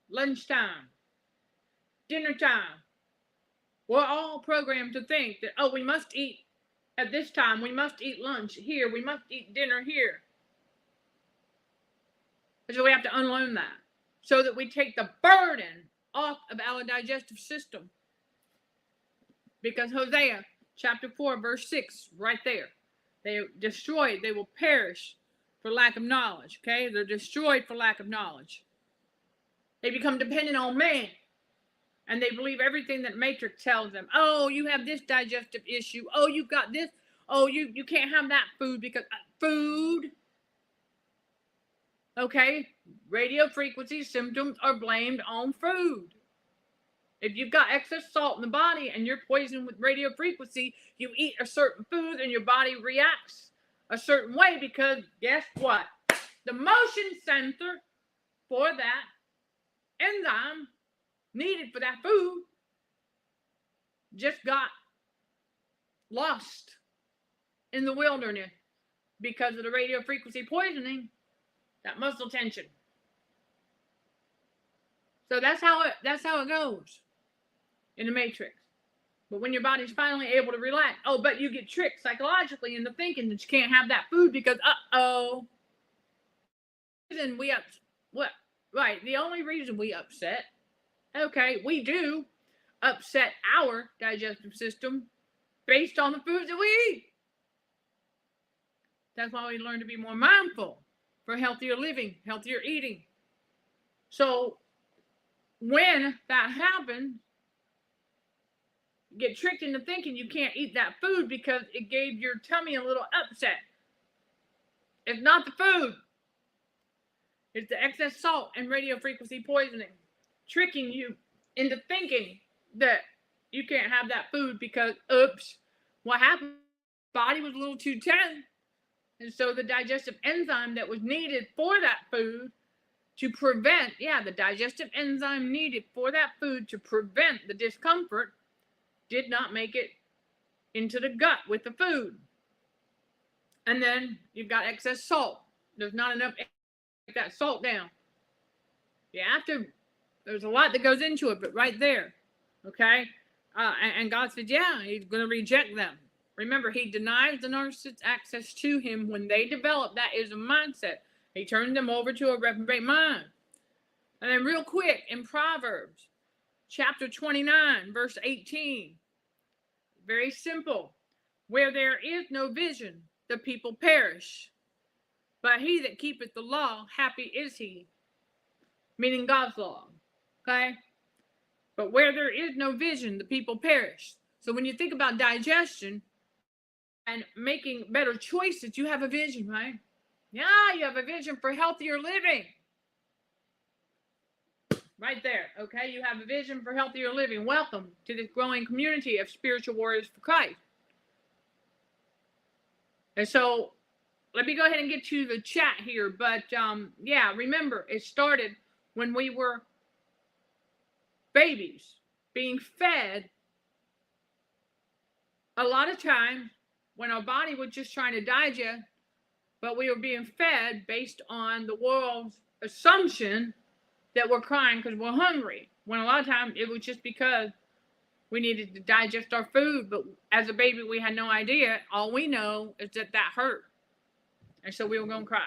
Lunchtime. Dinner time. We're all programmed to think that, oh, we must eat at this time. We must eat lunch here. We must eat dinner here. So we have to unlearn that so that we take the burden off of our digestive system. Because Hosea chapter 4, verse 6, right there. They are destroyed. They will perish for lack of knowledge. Okay? They're destroyed for lack of knowledge. They become dependent on man. And they believe everything that Matrix tells them. Oh, you have this digestive issue. Oh, you've got this. Oh, you can't have that food because food. Okay, radio frequency symptoms are blamed on food. If you've got excess salt in the body and you're poisoned with radio frequency, you eat a certain food and your body reacts a certain way because guess what? The motion sensor for that enzyme needed for that food just got lost in the wilderness because of the radio frequency poisoning. That muscle tension. So that's how it goes in the matrix. But when your body's finally able to relax, oh, but you get tricked psychologically into thinking that you can't have that food because and the only reason we upset, okay, we do upset our digestive system based on the foods that we eat. That's why we learn to be more mindful for healthier living, healthier eating. So when that happens, you get tricked into thinking you can't eat that food because it gave your tummy a little upset. It's not the food. It's the excess salt and radio frequency poisoning, tricking you into thinking that you can't have that food because, oops, what happened? Body was a little too tense. And so the digestive enzyme that was needed for that food to prevent, the digestive enzyme needed for that food to prevent the discomfort did not make it into the gut with the food. And then you've got excess salt. There's not enough to take that salt down. There's a lot that goes into it, but right there, okay? And God said, he's going to reject them. Remember, he denies the narcissist access to him when they develop that is a mindset. He turned them over to a reprobate mind. And then real quick, in Proverbs, chapter 29, verse 18. Very simple. Where there is no vision, the people perish. But he that keepeth the law, happy is he. Meaning God's law. Okay? But where there is no vision, the people perish. So when you think about digestion, and making better choices, you have a vision, right? Yeah, you have a vision for healthier living. Right there, okay? You have a vision for healthier living. Welcome to this growing community of spiritual warriors for Christ. And so, let me go ahead and get to the chat here. But, remember, it started when we were babies being fed a lot of times when our body was just trying to digest, but we were being fed based on the world's assumption that we're crying because we're hungry. When a lot of times it was just because we needed to digest our food. But as a baby, we had no idea. All we know is that hurt. And so we were going to cry.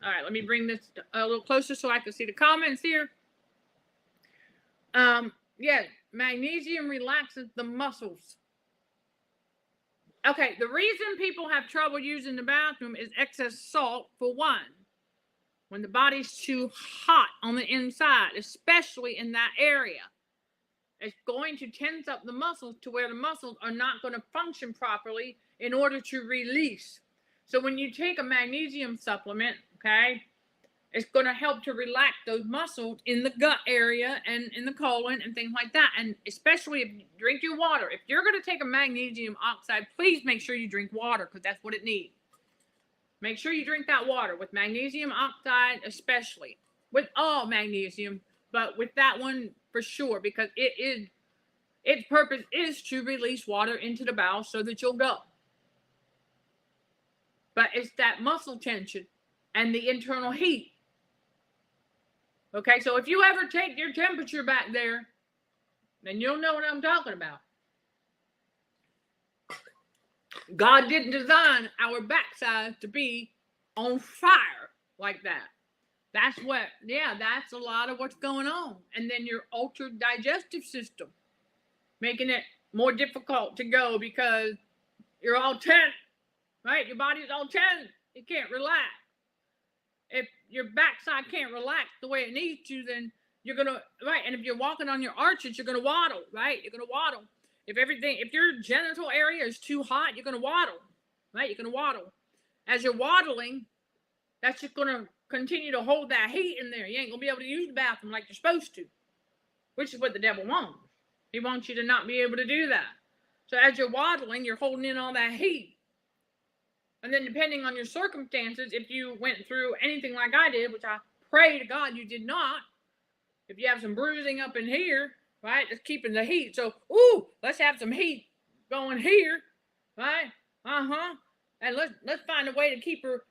All right, let me bring this a little closer so I can see the comments here. Magnesium relaxes the muscles. Okay, the reason people have trouble using the bathroom is excess salt, for one. When the body's too hot on the inside, especially in that area, it's going to tense up the muscles to where the muscles are not going to function properly in order to release. So when you take a magnesium supplement, okay, it's going to help to relax those muscles in the gut area and in the colon and things like that. And especially if you drink your water. If you're going to take a magnesium oxide, please make sure you drink water because that's what it needs. Make sure you drink that water with magnesium oxide, especially with all magnesium, but with that one for sure, because its purpose is to release water into the bowel so that you'll go. but it's that muscle tension and the internal heat. Okay, so if you ever take your temperature back there, then you'll know what I'm talking about. God didn't design our backside to be on fire like that. That's a lot of what's going on. And then your altered digestive system, making it more difficult to go because you're all tense, right? Your body's all tense. It can't relax. If your backside can't relax the way it needs to, then you're going to, right? And if you're walking on your arches, you're going to waddle, right? You're going to waddle. If your genital area is too hot, you're going to waddle, right? You're going to waddle. As you're waddling, that's just going to continue to hold that heat in there. You ain't going to be able to use the bathroom like you're supposed to, which is what the devil wants. He wants you to not be able to do that. So as you're waddling, you're holding in all that heat. And then depending on your circumstances, if you went through anything like I did, which I pray to God you did not, if you have some bruising up in here, right, it's keeping the heat. So, let's have some heat going here, right? And let's find a way to keep her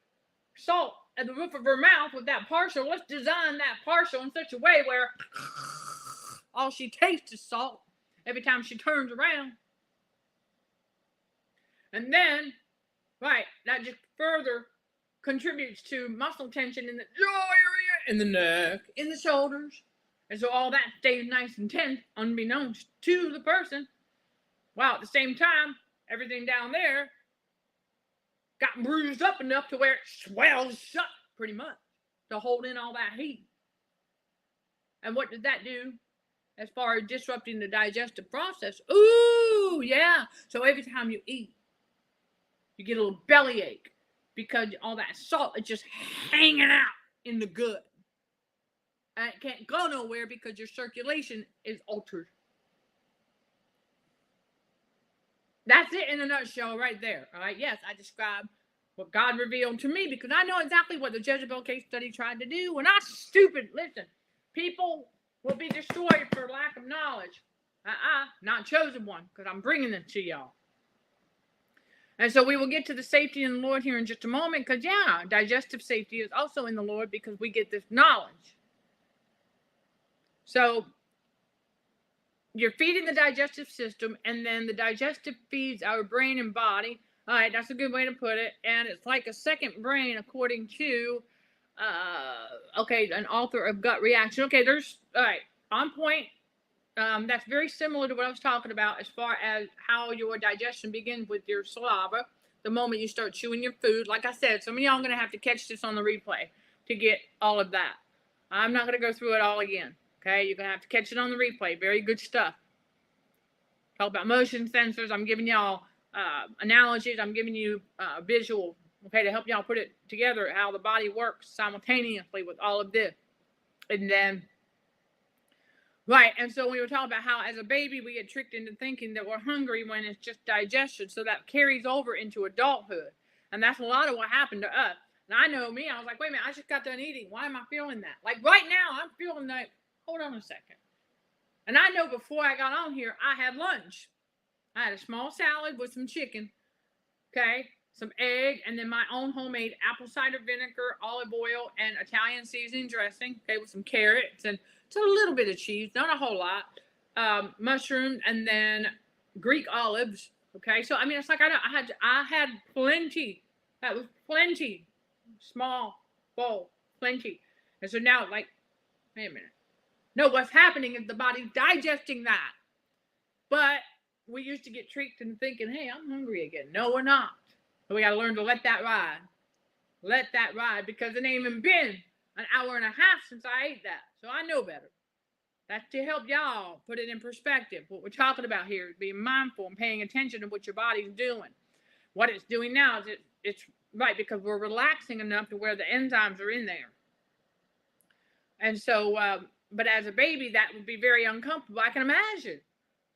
salt at the roof of her mouth with that partial. Let's design that partial in such a way where all she tastes is salt every time she turns around. And then, right, that just further contributes to muscle tension in the jaw area, in the neck, in the shoulders. And so all that stays nice and tense, unbeknownst to the person. While at the same time, everything down there got bruised up enough to where it swells shut, pretty much, to hold in all that heat. And what does that do as far as disrupting the digestive process? So every time you eat, you get a little bellyache because all that salt is just hanging out in the gut. And it can't go nowhere because your circulation is altered. That's it in a nutshell right there. All right. Yes, I described what God revealed to me because I know exactly what the Jezebel case study tried to do. We're not stupid. Listen, people will be destroyed for lack of knowledge. Not chosen one, because I'm bringing it to y'all. And so we will get to the safety in the Lord here in just a moment, because digestive safety is also in the Lord because we get this knowledge. So you're feeding the digestive system, and then the digestive feeds our brain and body. All right, that's a good way to put it. And it's like a second brain, according to, an author of Gut Reaction. Okay, all right, on point. That's very similar to what I was talking about as far as how your digestion begins with your saliva. The moment you start chewing your food, like I said, some of y'all are going to have to catch this on the replay to get all of that. I'm not going to go through it all again. Okay, you're going to have to catch it on the replay. Very good stuff. Talk about motion sensors. I'm giving y'all analogies. I'm giving you visual, okay, to help y'all put it together, how the body works simultaneously with all of this. And then, right, and so we were talking about how as a baby we get tricked into thinking that we're hungry when it's just digestion. So that carries over into adulthood. And that's a lot of what happened to us. And I know me, I was like, wait a minute, I just got done eating. Why am I feeling that? Like right now, I'm feeling like, hold on a second. And I know before I got on here, I had lunch. I had a small salad with some chicken, okay, some egg, and then my own homemade apple cider vinegar, olive oil, and Italian seasoning dressing, okay, with some carrots and just a little bit of cheese, not a whole lot, mushrooms, and then Greek olives, okay. So I mean, it's like I had plenty. That was plenty, small bowl, plenty. And so now, like, wait a minute. No, what's happening is the body's digesting that. But we used to get tricked into thinking, hey, I'm hungry again. No, we're not. So we got to learn to let that ride. Let that ride, because it ain't even been an hour and a half since I ate that. So I know better. That's to help y'all put it in perspective. What we're talking about here is being mindful and paying attention to what your body's doing. What it's doing now is it's right, because we're relaxing enough to where the enzymes are in there. And so, but as a baby, that would be very uncomfortable. I can imagine,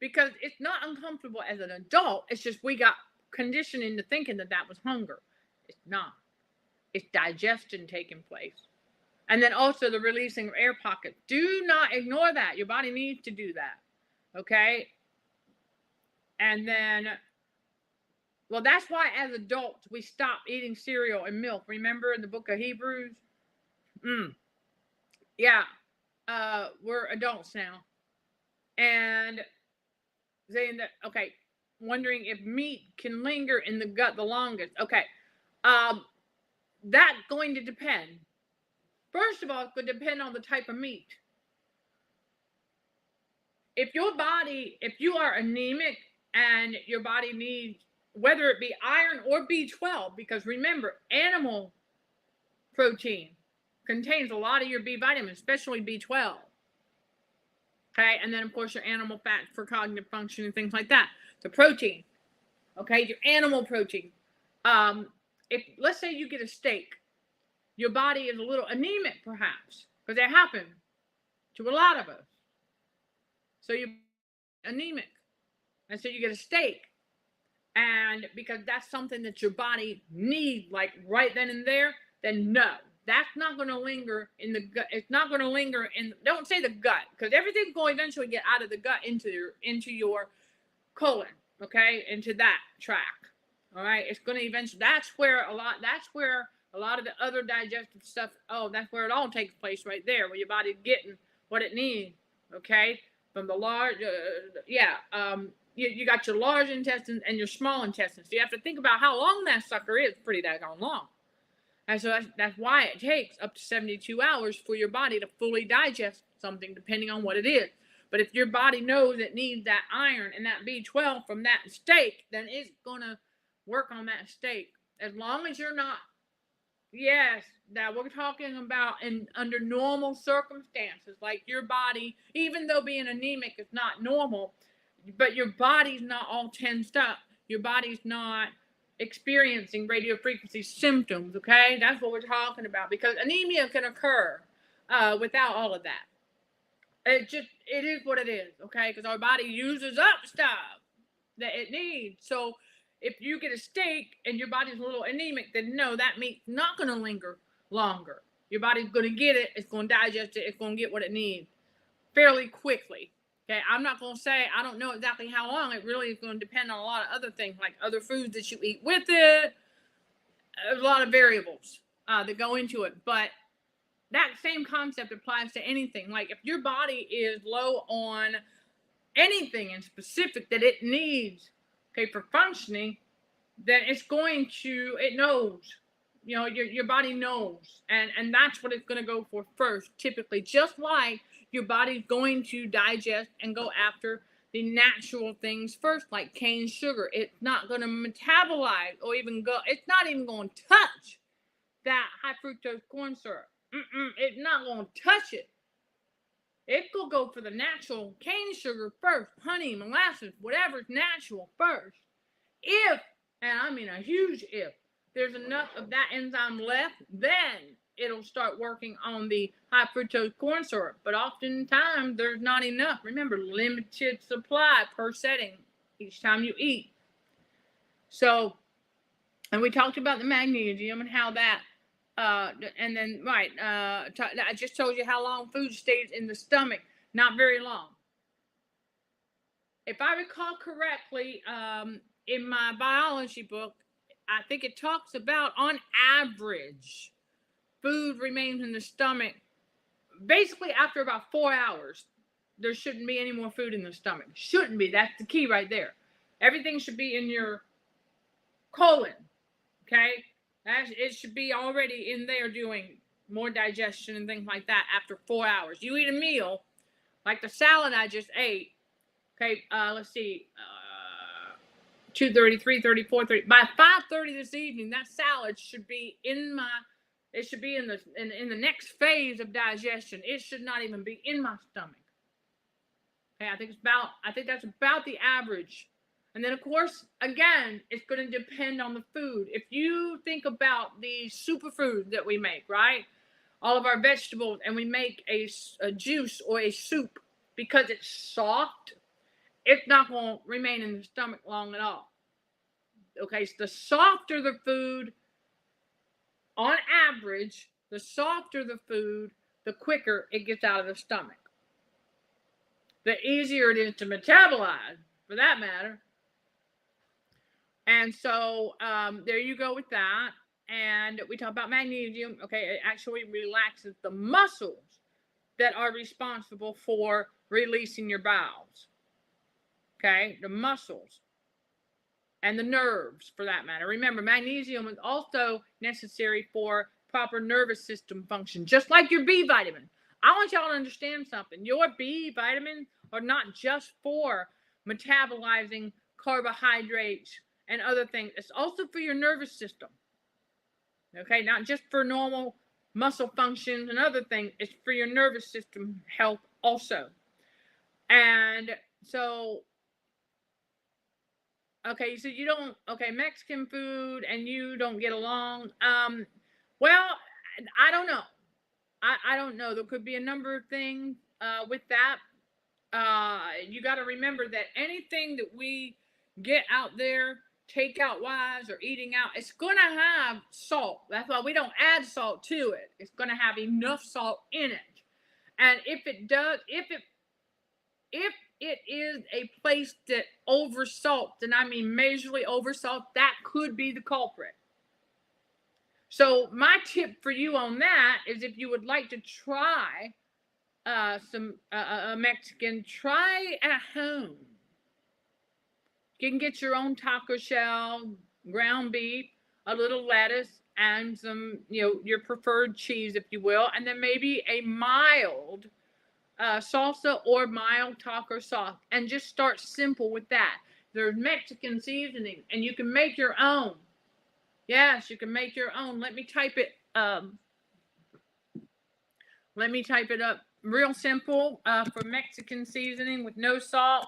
because it's not uncomfortable as an adult. It's just we got conditioned into thinking that was hunger. It's not. It's digestion taking place. And then also the releasing of air pockets. Do not ignore that. Your body needs to do that. Okay? And then Well, that's why as adults we stop eating cereal and milk. Remember in the book of Hebrews? Yeah. We're adults now. And saying that, okay, wondering if meat can linger in the gut the longest. Okay. That's going to depend. First of all, it could depend on the type of meat. If you are anemic and your body needs, whether it be iron or B12, because remember, animal protein contains a lot of your B vitamins, especially B12. Okay, and then of course your animal fat for cognitive function and things like that. The protein, okay, your animal protein. If let's say you get a steak, your body is a little anemic, perhaps, because it happens to a lot of us. So you're anemic, and so you get a steak, and because that's something that your body needs, like right then and there, then no, that's not going to linger in the gut. It's not going to linger in. Don't say the gut, because everything's going to eventually get out of the gut into your colon, okay, into that tract. All right, it's going to eventually. That's where a lot of the other digestive stuff. Oh, that's where it all takes place, right there, where your body's getting what it needs. Okay, from the large, you got your large intestines and your small intestines. So you have to think about how long that sucker is. Pretty daggone long. And so that's why it takes up to 72 hours for your body to fully digest something, depending on what it is. But if your body knows it needs that iron and that B12 from that steak, then it's going to work on that steak. As long as you're not, yes, now we're talking about under normal circumstances, like your body, even though being anemic is not normal, but your body's not all tensed up. Your body's not experiencing radiofrequency symptoms, okay? That's what we're talking about, because anemia can occur without all of that. It is what it is, okay? Because our body uses up stuff that it needs. So if you get a steak and your body's a little anemic, then no, that meat's not going to linger longer. Your body's going to get it. It's going to digest it. It's going to get what it needs fairly quickly. Okay, I'm not going to say, I don't know exactly how long. It really is going to depend on a lot of other things, like other foods that you eat with it. There's a lot of variables that go into it. But that same concept applies to anything. Like if your body is low on anything in specific that it needs, okay, for functioning, then it knows. You know, your body knows. And that's what it's going to go for first, typically. Just like your body's going to digest and go after the natural things first, like cane sugar. It's not going to metabolize or it's not even going to touch that high fructose corn syrup. It's not going to touch it. It will go for the natural cane sugar first, honey, molasses, whatever's natural first. If, and I mean a huge if, there's enough of that enzyme left, then it'll start working on the high fructose corn syrup. But oftentimes there's not enough. Remember, limited supply per setting each time you eat. So, and we talked about the magnesium and how that, and then, right, I just told you how long food stays in the stomach. Not very long. If I recall correctly, in my biology book, I think it talks about, on average, food remains in the stomach basically after about 4 hours. There shouldn't be any more food in the stomach. Shouldn't be. That's the key right there. Everything should be in your colon. Okay? It should be already in there doing more digestion and things like that after 4 hours. You eat a meal, like the salad I just ate. Okay, let's see. 2:30, 3:30, 4:30. By 5:30 this evening, that salad should be in the next phase of digestion. It should not even be in my stomach. Okay, I think that's about the average. And then of course, again, it's going to depend on the food. If you think about the superfoods that we make, right? All of our vegetables, and we make a juice or a soup, because it's soft, it's not going to remain in the stomach long at all. Okay, so the softer the food, on average, the softer the food, the quicker it gets out of the stomach. The easier it is to metabolize, for that matter. And so there you go with that. And we talk about magnesium. Okay, it actually relaxes the muscles that are responsible for releasing your bowels. Okay, the muscles and the nerves for that matter. Remember, magnesium is also necessary for proper nervous system function, just like your B vitamin. I want y'all to understand something. Your B vitamins are not just for metabolizing carbohydrates and other things. It's also for your nervous system. Okay, not just for normal muscle function and other things. It's for your nervous system health also. And so, okay, so you don't, okay, Mexican food and you don't get along. Well, I don't know. I don't know. There could be a number of things with that. You got to remember that anything that we get out there, takeout wise or eating out, it's going to have salt. That's why we don't add salt to it. It's going to have enough salt in it. And if it is a place that oversalts, and I mean majorly oversalt, that could be the culprit. So my tip for you on that is, if you would like to try some Mexican, try at home. You can get your own taco shell, ground beef, a little lettuce, and some, your preferred cheese, if you will, and then maybe a mild salsa or mild taco sauce, and just start simple with that. There's Mexican seasoning, and you can make your own. Yes, you can make your own. Let me type it. Let me type it up. Real simple for Mexican seasoning with no salt.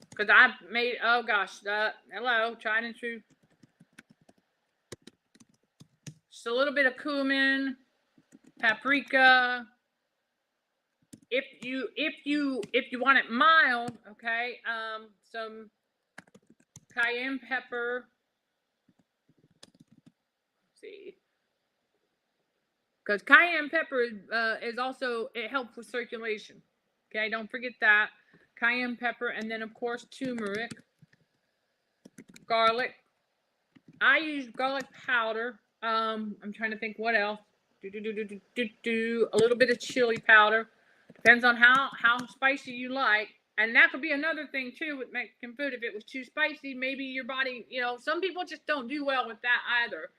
Because I made, oh gosh, hello, tried and true. Just a little bit of cumin, paprika. If you want it mild, okay, some cayenne pepper. Let's see, because cayenne pepper is also, it helps with circulation. Okay, don't forget that. Cayenne pepper, and then of course turmeric, garlic. I use garlic powder. I'm trying to think what else. A little bit of chili powder. Depends on how spicy you like. And that could be another thing too with Mexican food. If it was too spicy, maybe your body, some people just don't do well with that either.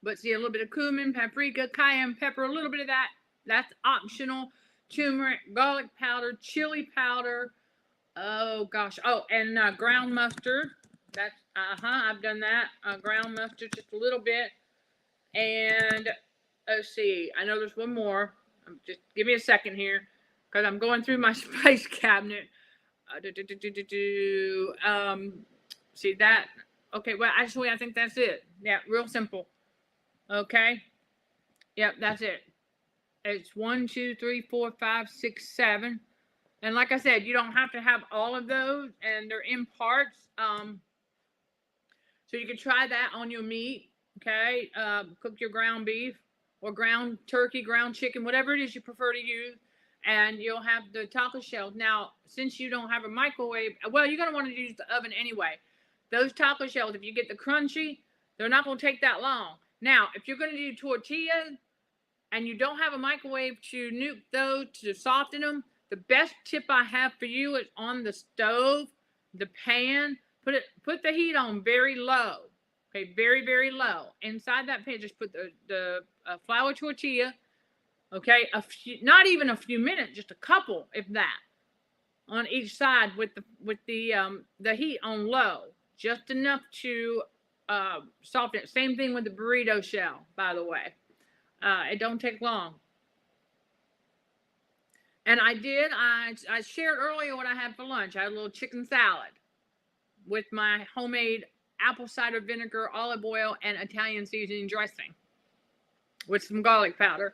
But see, a little bit of cumin, paprika, cayenne pepper, a little bit of that. That's optional. Turmeric, garlic powder, chili powder. Oh gosh. Oh, and ground mustard. That's I've done that. Ground mustard, just a little bit. And let's see. I know there's one more. Just give me a second here, because I'm going through my spice cabinet. See that? Okay. Well, actually, I think that's it. Yeah, real simple. Okay. Yep, that's it. It's 1, 2, 3, 4, 5, 6, 7. And like I said, you don't have to have all of those, and they're in parts. So you can try that on your meat. Okay, cook your ground beef or ground turkey, ground chicken, whatever it is you prefer to use, and you'll have the taco shells. Now, since you don't have a microwave, well, you're going to want to use the oven anyway. Those taco shells, if you get the crunchy, they're not going to take that long. Now, if you're going to do tortillas and you don't have a microwave to nuke those, to soften them, the best tip I have for you is on the stove, the pan. Put the heat on very low. Okay, very, very low. Inside that pan, just put the flour tortilla. Okay, not even a few minutes, just a couple, if that, on each side with the heat on low, just enough to soften it. Same thing with the burrito shell, by the way. It don't take long. And I shared earlier what I had for lunch. I had a little chicken salad with my homemade apple cider vinegar, olive oil, and Italian seasoning dressing with some garlic powder.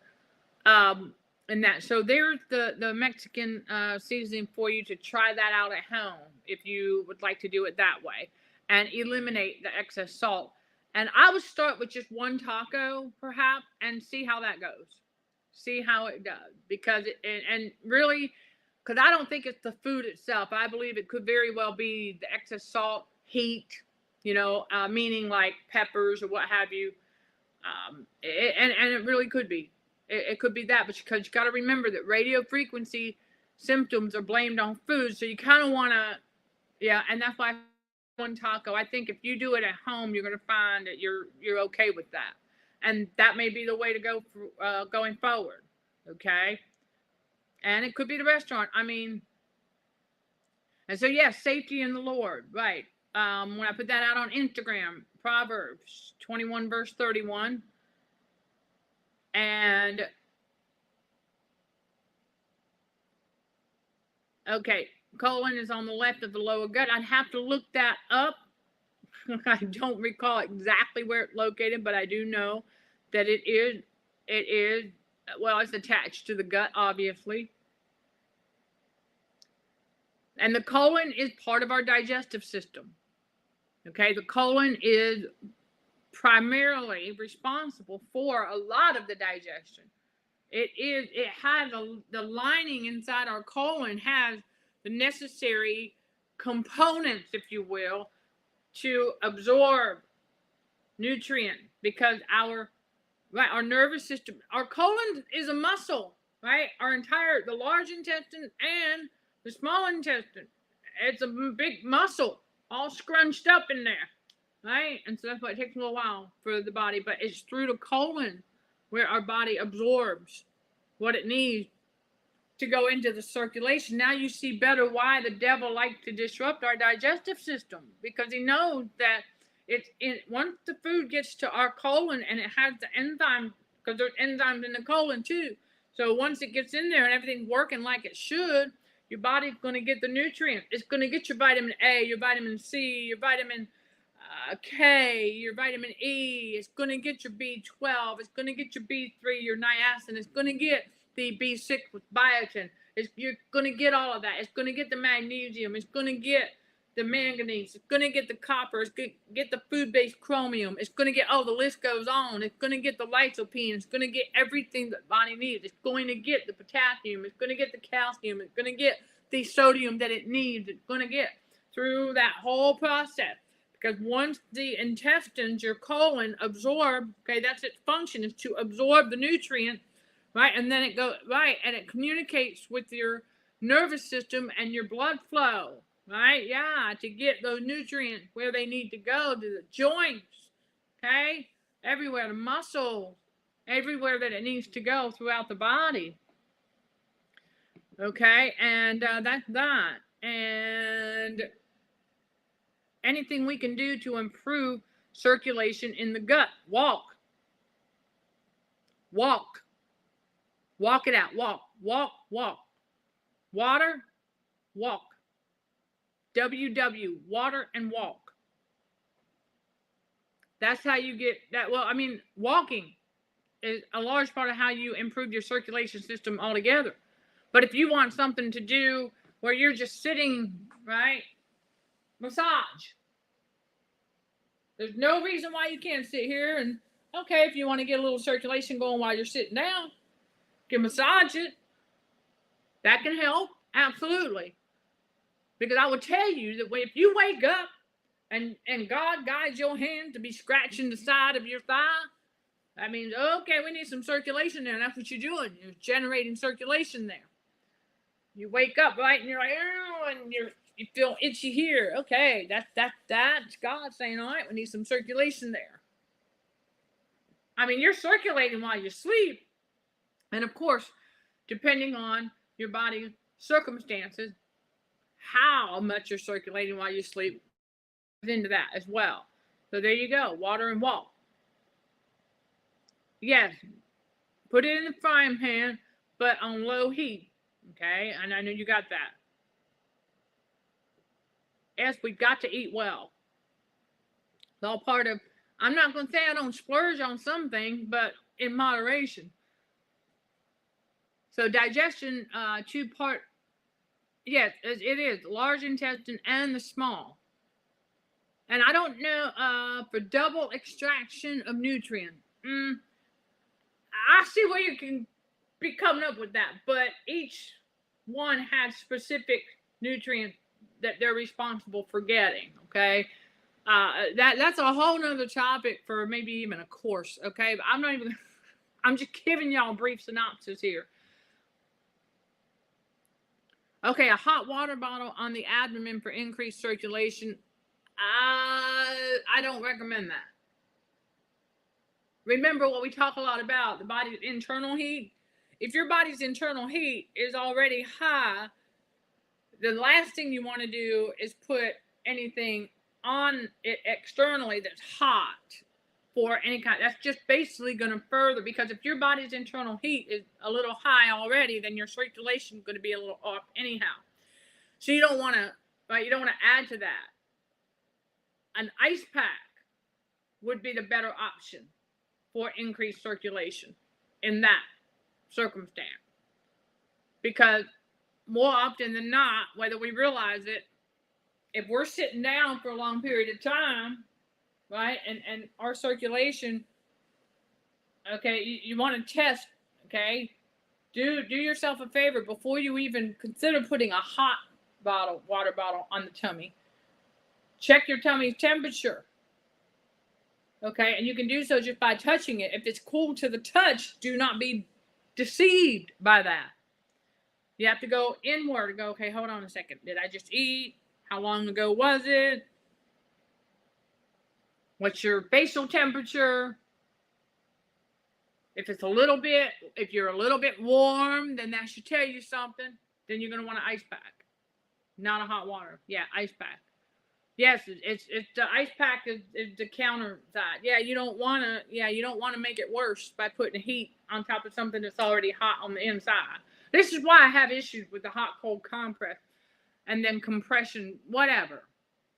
And that. So there's the Mexican seasoning for you to try that out at home if you would like to do it that way and eliminate the excess salt. And I would start with just one taco, perhaps, and see how that goes. See how it does. Because, and really, because I don't think it's the food itself. I believe it could very well be the excess salt, heat, meaning like peppers or what have you. And it really could be. It could be that, but because you got to remember that radio frequency symptoms are blamed on food, so you kind of want to, yeah, and that's why one taco. I think if you do it at home, you're going to find that you're okay with that, and that may be the way to go for, going forward. Okay, and it could be the restaurant. I mean, and so yes, safety in the Lord, right? When I put that out on Instagram, Proverbs 21 verse 31. And okay, colon is on the left of the lower gut. I'd have to look that up. I don't recall exactly where it's located, but I do know that it is, well, it's attached to the gut, obviously. And the colon is part of our digestive system. Okay, the colon is primarily responsible for a lot of the digestion. It has the lining inside our colon has the necessary components, if you will, to absorb nutrients, because our nervous system, our colon is a muscle, right? The large intestine and the small intestine, it's a big muscle all scrunched up in there, right? And so that's why it takes a little while for the body, but it's through the colon where our body absorbs what it needs to go into the circulation. Now you see better why the devil likes to disrupt our digestive system, because he knows that once the food gets to our colon and it has the enzymes, because there's enzymes in the colon too. So once it gets in there and everything's working like it should, your body's going to get the nutrients. It's going to get your vitamin A, your vitamin C, your vitamin K, your vitamin E. It's going to get your B12. It's going to get your B3, your niacin. It's going to get the B6 with biotin. You're going to get all of that. It's going to get the magnesium. It's going to get the manganese. It's going to get the copper. It's going to get the food-based chromium. It's going to get, the list goes on. It's going to get the lycopene. It's going to get everything that the body needs. It's going to get the potassium. It's going to get the calcium. It's going to get the sodium that it needs. It's going to get through that whole process. Because once the intestines, your colon, absorb, okay, that's its function, is to absorb the nutrient, right? And then it goes, right, and it communicates with your nervous system and your blood flow, right? Yeah, to get those nutrients where they need to go, to the joints, okay? Everywhere, the muscles, everywhere that it needs to go throughout the body. Okay, and that's that. And anything we can do to improve circulation in the gut. Walk it out. Walk. Water, walk. WW, water and walk. That's how you get that. Well, I mean, walking is a large part of how you improve your circulation system altogether. But if you want something to do where you're just sitting, right? Massage. There's no reason why you can't sit here and, okay, if you want to get a little circulation going while you're sitting down, you can massage it. That can help, absolutely. Because I will tell you that if you wake up and God guides your hand to be scratching the side of your thigh, that means, okay, we need some circulation there. And that's what you're doing. You're generating circulation there. You wake up, right, and you're like, oh, and you feel itchy here. Okay, that's God saying, all right, we need some circulation there. I mean, you're circulating while you sleep. And of course, depending on your body's circumstances, how much you're circulating while you sleep into that as well. So there you go, water and walk. Yes, put it in the frying pan, but on low heat. Okay, and I know you got that. Yes, we've got to eat well. It's all part of, I'm not going to say I don't splurge on some things, but in moderation. So digestion, two-part, yes, it is, large intestine and the small. And I don't know, for double extraction of nutrients. I see where you can be coming up with that, but each one has specific nutrients that they're responsible for getting. Okay. That's a whole nother topic for maybe even a course. Okay. But I'm just giving y'all a brief synopsis here. Okay. A hot water bottle on the abdomen for increased circulation. I don't recommend that. Remember what we talk a lot about, the body's internal heat. If your body's internal heat is already high, the last thing you want to do is put anything on it externally that's hot for any kind. That's just basically going to further, because if your body's internal heat is a little high already, then your circulation is going to be a little off anyhow. So you don't want to, right? You don't want to add to that. An ice pack would be the better option for increased circulation in that circumstance, because more often than not, whether we realize it, if we're sitting down for a long period of time, right, and our circulation, okay, you want to test, okay, do yourself a favor before you even consider putting a hot water bottle on the tummy. Check your tummy's temperature. Okay, and you can do so just by touching it. If it's cool to the touch, do not be deceived by that. You have to go inward and go, okay, hold on a second. Did I just eat? How long ago was it? What's your facial temperature? If you're a little bit warm, then that should tell you something. Then you're going to want an ice pack, not a hot water. Yeah, ice pack. Yes, it's the ice pack is the counter side. Yeah, you don't want to make it worse by putting heat on top of something that's already hot on the inside. This is why I have issues with the hot cold compress and then compression, whatever.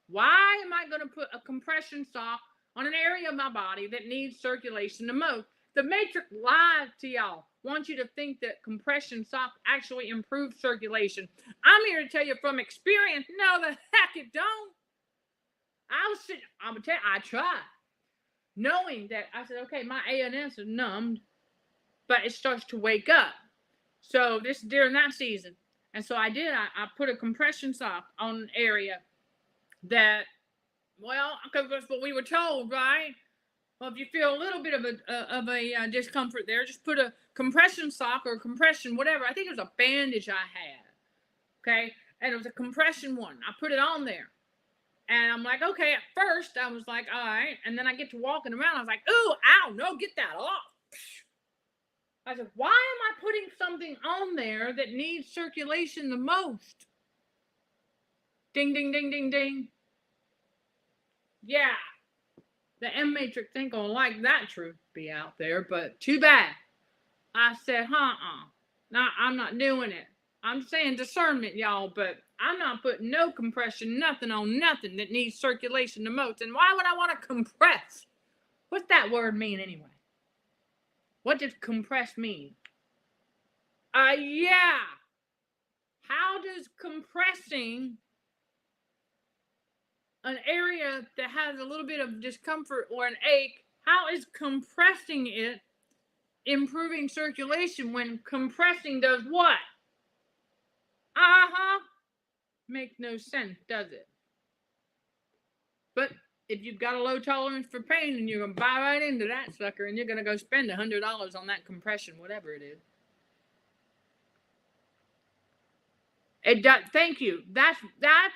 Why am I going to put a compression sock on an area of my body that needs circulation the most? The Matrix lies to y'all. Want you to think that compression sock actually improves circulation. I'm here to tell you from experience, no, the heck it don't. I'm gonna tell you, I tried, knowing that I said, okay, my ANS is numbed, but it starts to wake up. So this during that season, and so I did. I put a compression sock on an area that, well, because that's what we were told, right? Well, if you feel a little bit of a discomfort there, just put a compression sock or compression, whatever. I think it was a bandage I had, okay, and it was a compression one. I put it on there. And I'm like, okay, at first I was like, all right. And then I get to walking around. I was like, ooh, ow, no, get that off. I said, why am I putting something on there that needs circulation the most? Ding, ding, ding, ding, ding. Yeah. The M Matrix ain't gonna like that truth be out there, but too bad. I said, no, I'm not doing it. I'm saying discernment, y'all, but I'm not putting no compression, nothing on nothing that needs circulation the most. And why would I want to compress? What's that word mean anyway? What does compress mean? Yeah. How does compressing an area that has a little bit of discomfort or an ache, how is compressing it improving circulation when compressing does what? Makes no sense, does it? But if you've got a low tolerance for pain, and you're going to buy right into that sucker, and you're going to go spend $100 on that compression, whatever it is. It does. Thank you. That's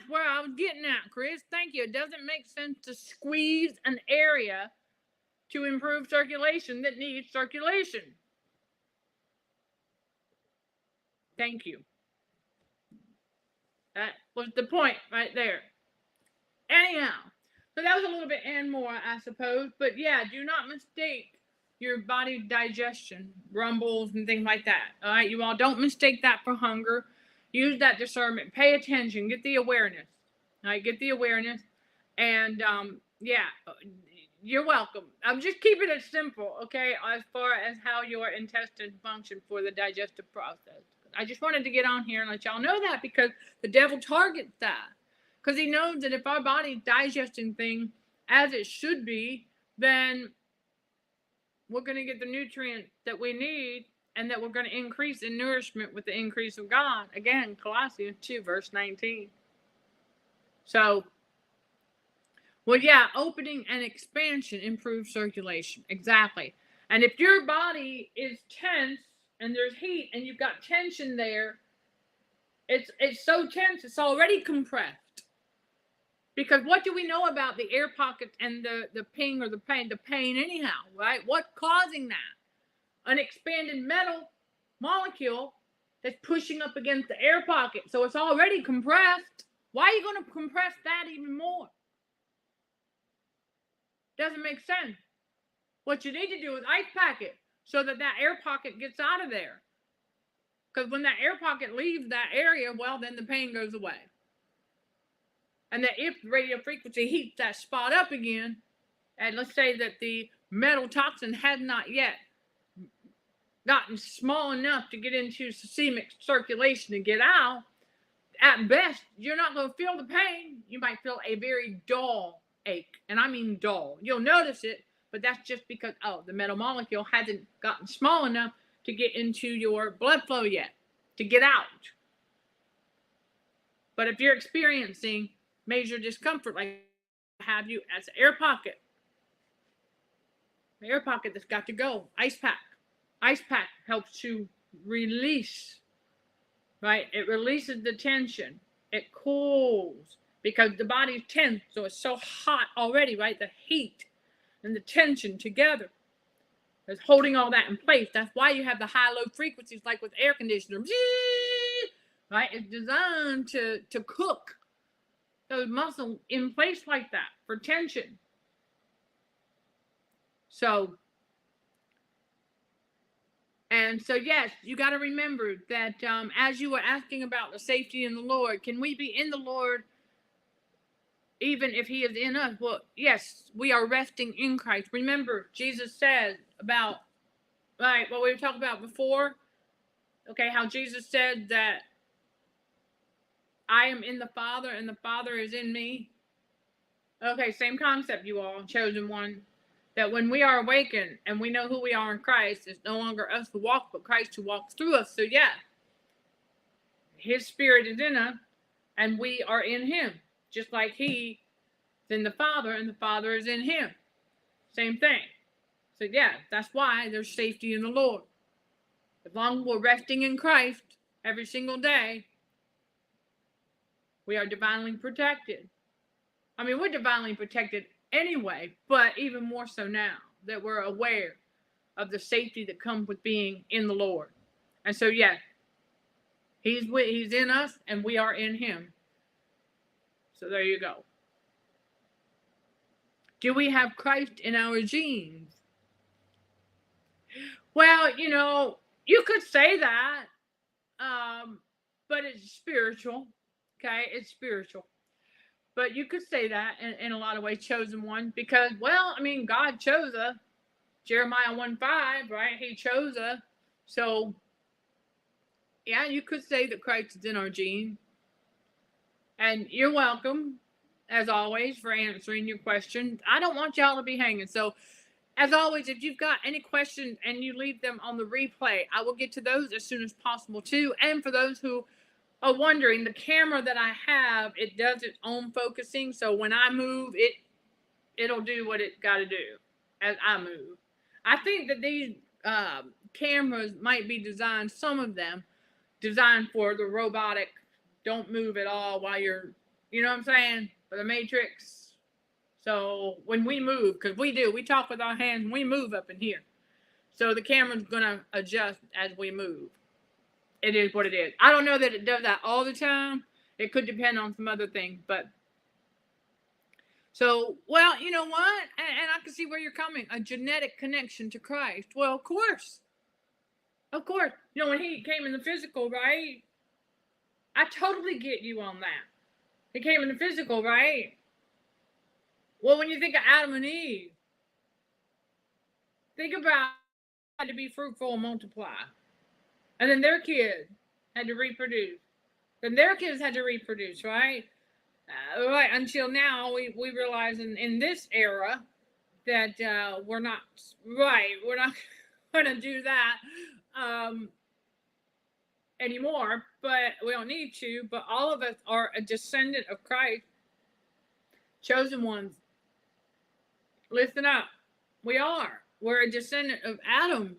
where I was getting at, Chris. Thank you. It doesn't make sense to squeeze an area to improve circulation that needs circulation. Thank you. That was the point right there. Anyhow, so that was a little bit and more, I suppose. But yeah, do not mistake your body's digestion, rumbles and things like that. All right, you all don't mistake that for hunger. Use that discernment. Pay attention. Get the awareness. All right, get the awareness. And yeah, you're welcome. I'm just keeping it simple, okay, as far as how your intestines function for the digestive process. I just wanted to get on here and let y'all know that, because the devil targets that. Because he knows that if our body's digesting things as it should be, then we're going to get the nutrients that we need and that we're going to increase in nourishment with the increase of God. Again, Colossians 2, verse 19. So, well, yeah, opening and expansion improves circulation. Exactly. And if your body is tense and there's heat and you've got tension there, it's so tense, it's already compressed. Because what do we know about the air pockets and the ping or the pain? The pain anyhow, right? What's causing that? An expanded metal molecule that's pushing up against the air pocket. So it's already compressed. Why are you going to compress that even more? Doesn't make sense. What you need to do is ice pack it so that that air pocket gets out of there. Because when that air pocket leaves that area, well, then the pain goes away. And that if radio frequency heats that spot up again, and let's say that the metal toxin has not yet gotten small enough to get into systemic circulation and get out, at best, you're not going to feel the pain. You might feel a very dull ache. And I mean dull. You'll notice it, but that's just because, the metal molecule hasn't gotten small enough to get into your blood flow yet, to get out. But if you're experiencing major discomfort, like have you as an air pocket, the air pocket that's got to go, ice pack. Ice pack helps to release, right? It releases the tension. It cools because the body's tense, so it's so hot already, right? The heat and the tension together is holding all that in place. That's why you have the high-low frequencies, like with air conditioners, right? It's designed to cook those muscles in place like that for tension. So, yes, you got to remember that as you were asking about the safety in the Lord, can we be in the Lord even if he is in us? Well, yes, we are resting in Christ. Remember, Jesus said about, right, what we were talking about before, okay, how Jesus said that I am in the Father and the Father is in me. Okay, same concept, you all, chosen one. That when we are awakened and we know who we are in Christ, it's no longer us who walk, but Christ who walks through us. So yeah, his spirit is in us and we are in him. Just like he is in the Father and the Father is in him. Same thing. So yeah, that's why there's safety in the Lord. As long as we're resting in Christ every single day, we are divinely protected. I mean, we're divinely protected anyway, but even more so now that we're aware of the safety that comes with being in the Lord. And so, yeah, he's in us and we are in him. So there you go. Do we have Christ in our genes? Well, you could say that, but it's spiritual. Okay, it's spiritual. But you could say that in a lot of ways, chosen one, because, well, I mean, God chose us. Jeremiah 1:5, right? He chose us. So, yeah, you could say that Christ is in our gene. And you're welcome, as always, for answering your questions. I don't want y'all to be hanging. So, as always, if you've got any questions and you leave them on the replay, I will get to those as soon as possible, too. And for those who are wondering, the camera that I have, it does its own focusing. So when I move, it'll do what it got to do as I move. I think that these cameras might be designed, some of them, designed for the robotic, don't move at all while you're, you know what I'm saying, for the Matrix. So when we move, because we talk with our hands, and we move up in here. So the camera's going to adjust as we move. It is what it is. I don't know that it does that all the time. It could depend on some other things, but so, well, you know what? And I can see where you're coming. A genetic connection to Christ. Well, of course. Of course. When he came in the physical, right? I totally get you on that. He came in the physical, right? Well, when you think of Adam and Eve, think about how to be fruitful and multiply. And then their kids had to reproduce. Then their kids had to reproduce, right? Right, until now, we realize in this era that we're not going to do that. anymore, but we don't need to. But all of us are a descendant of Christ, chosen ones. Listen up. We are. We're a descendant of Adam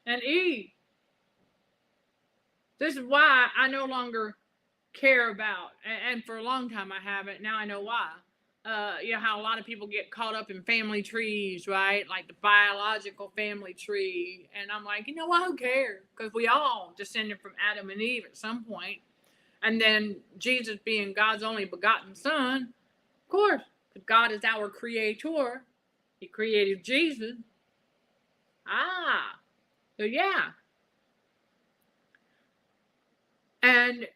and Eve. This is why I no longer care about, and for a long time I haven't. Now I know why. You know how a lot of people get caught up in family trees, right? Like the biological family tree. And I'm like, you know what? Who cares? Because we all descended from Adam and Eve at some point. And then Jesus being God's only begotten son, of course, because God is our creator. He created Jesus. So yeah. And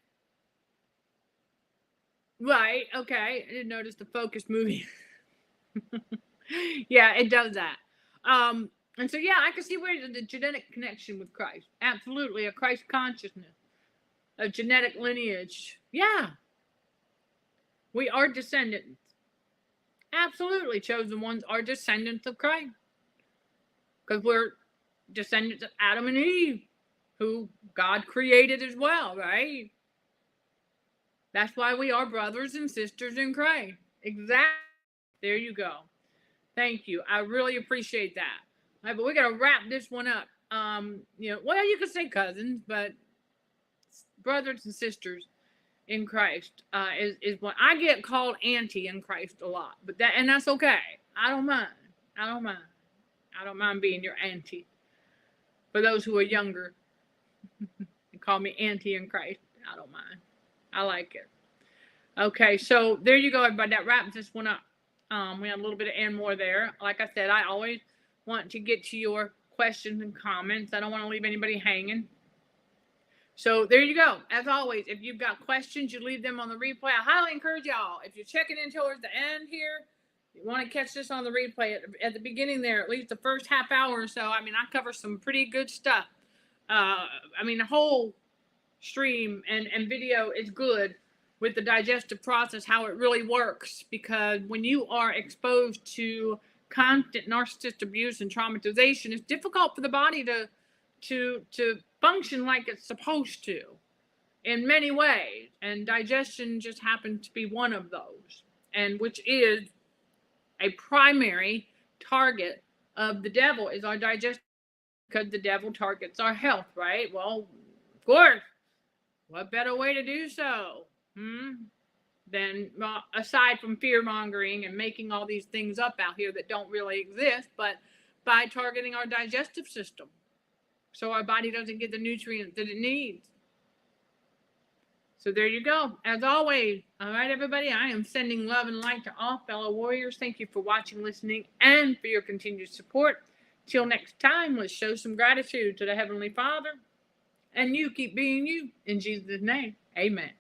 right, okay. I didn't notice the focus moving. Yeah, it does that. And so yeah, I can see where the genetic connection with Christ. Absolutely, a Christ consciousness, a genetic lineage. Yeah. We are descendants. Absolutely, chosen ones are descendants of Christ. Because we're descendants of Adam and Eve, who God created as well, right? That's why we are brothers and sisters in Christ. Exactly. There you go. Thank you. I really appreciate that. All right, but we got to wrap this one up. Well, you could say cousins, but brothers and sisters in Christ is what I get called auntie in Christ a lot, but that's okay. I don't mind. I don't mind being your auntie. For those who are younger, they call me auntie in Christ. I don't mind. I like it. Okay, so there you go, everybody. That wraps this one up. We had a little bit of and more there. Like I said, I always want to get to your questions and comments. I don't want to leave anybody hanging. So there you go. As always, if you've got questions, you leave them on the replay. I highly encourage y'all, if you're checking in towards the end here, you want to catch this on the replay at the beginning there, at least the first half hour or so. I mean, I cover some pretty good stuff. The whole stream and video is good with the digestive process, how it really works, because when you are exposed to constant narcissist abuse and traumatization, it's difficult for the body to function like it's supposed to in many ways, and digestion just happens to be one of those, and which is a primary target of the devil, is our digestion, because the devil targets our health, right? Well, of course, what better way to do so than, aside from fear-mongering and making all these things up out here that don't really exist, but by targeting our digestive system so our body doesn't get the nutrients that it needs. So there you go. As always, all right, everybody, I am sending love and light to all fellow warriors. Thank you for watching, listening, and for your continued support. Till next time, let's show some gratitude to the Heavenly Father. And you keep being you. In Jesus' name, amen.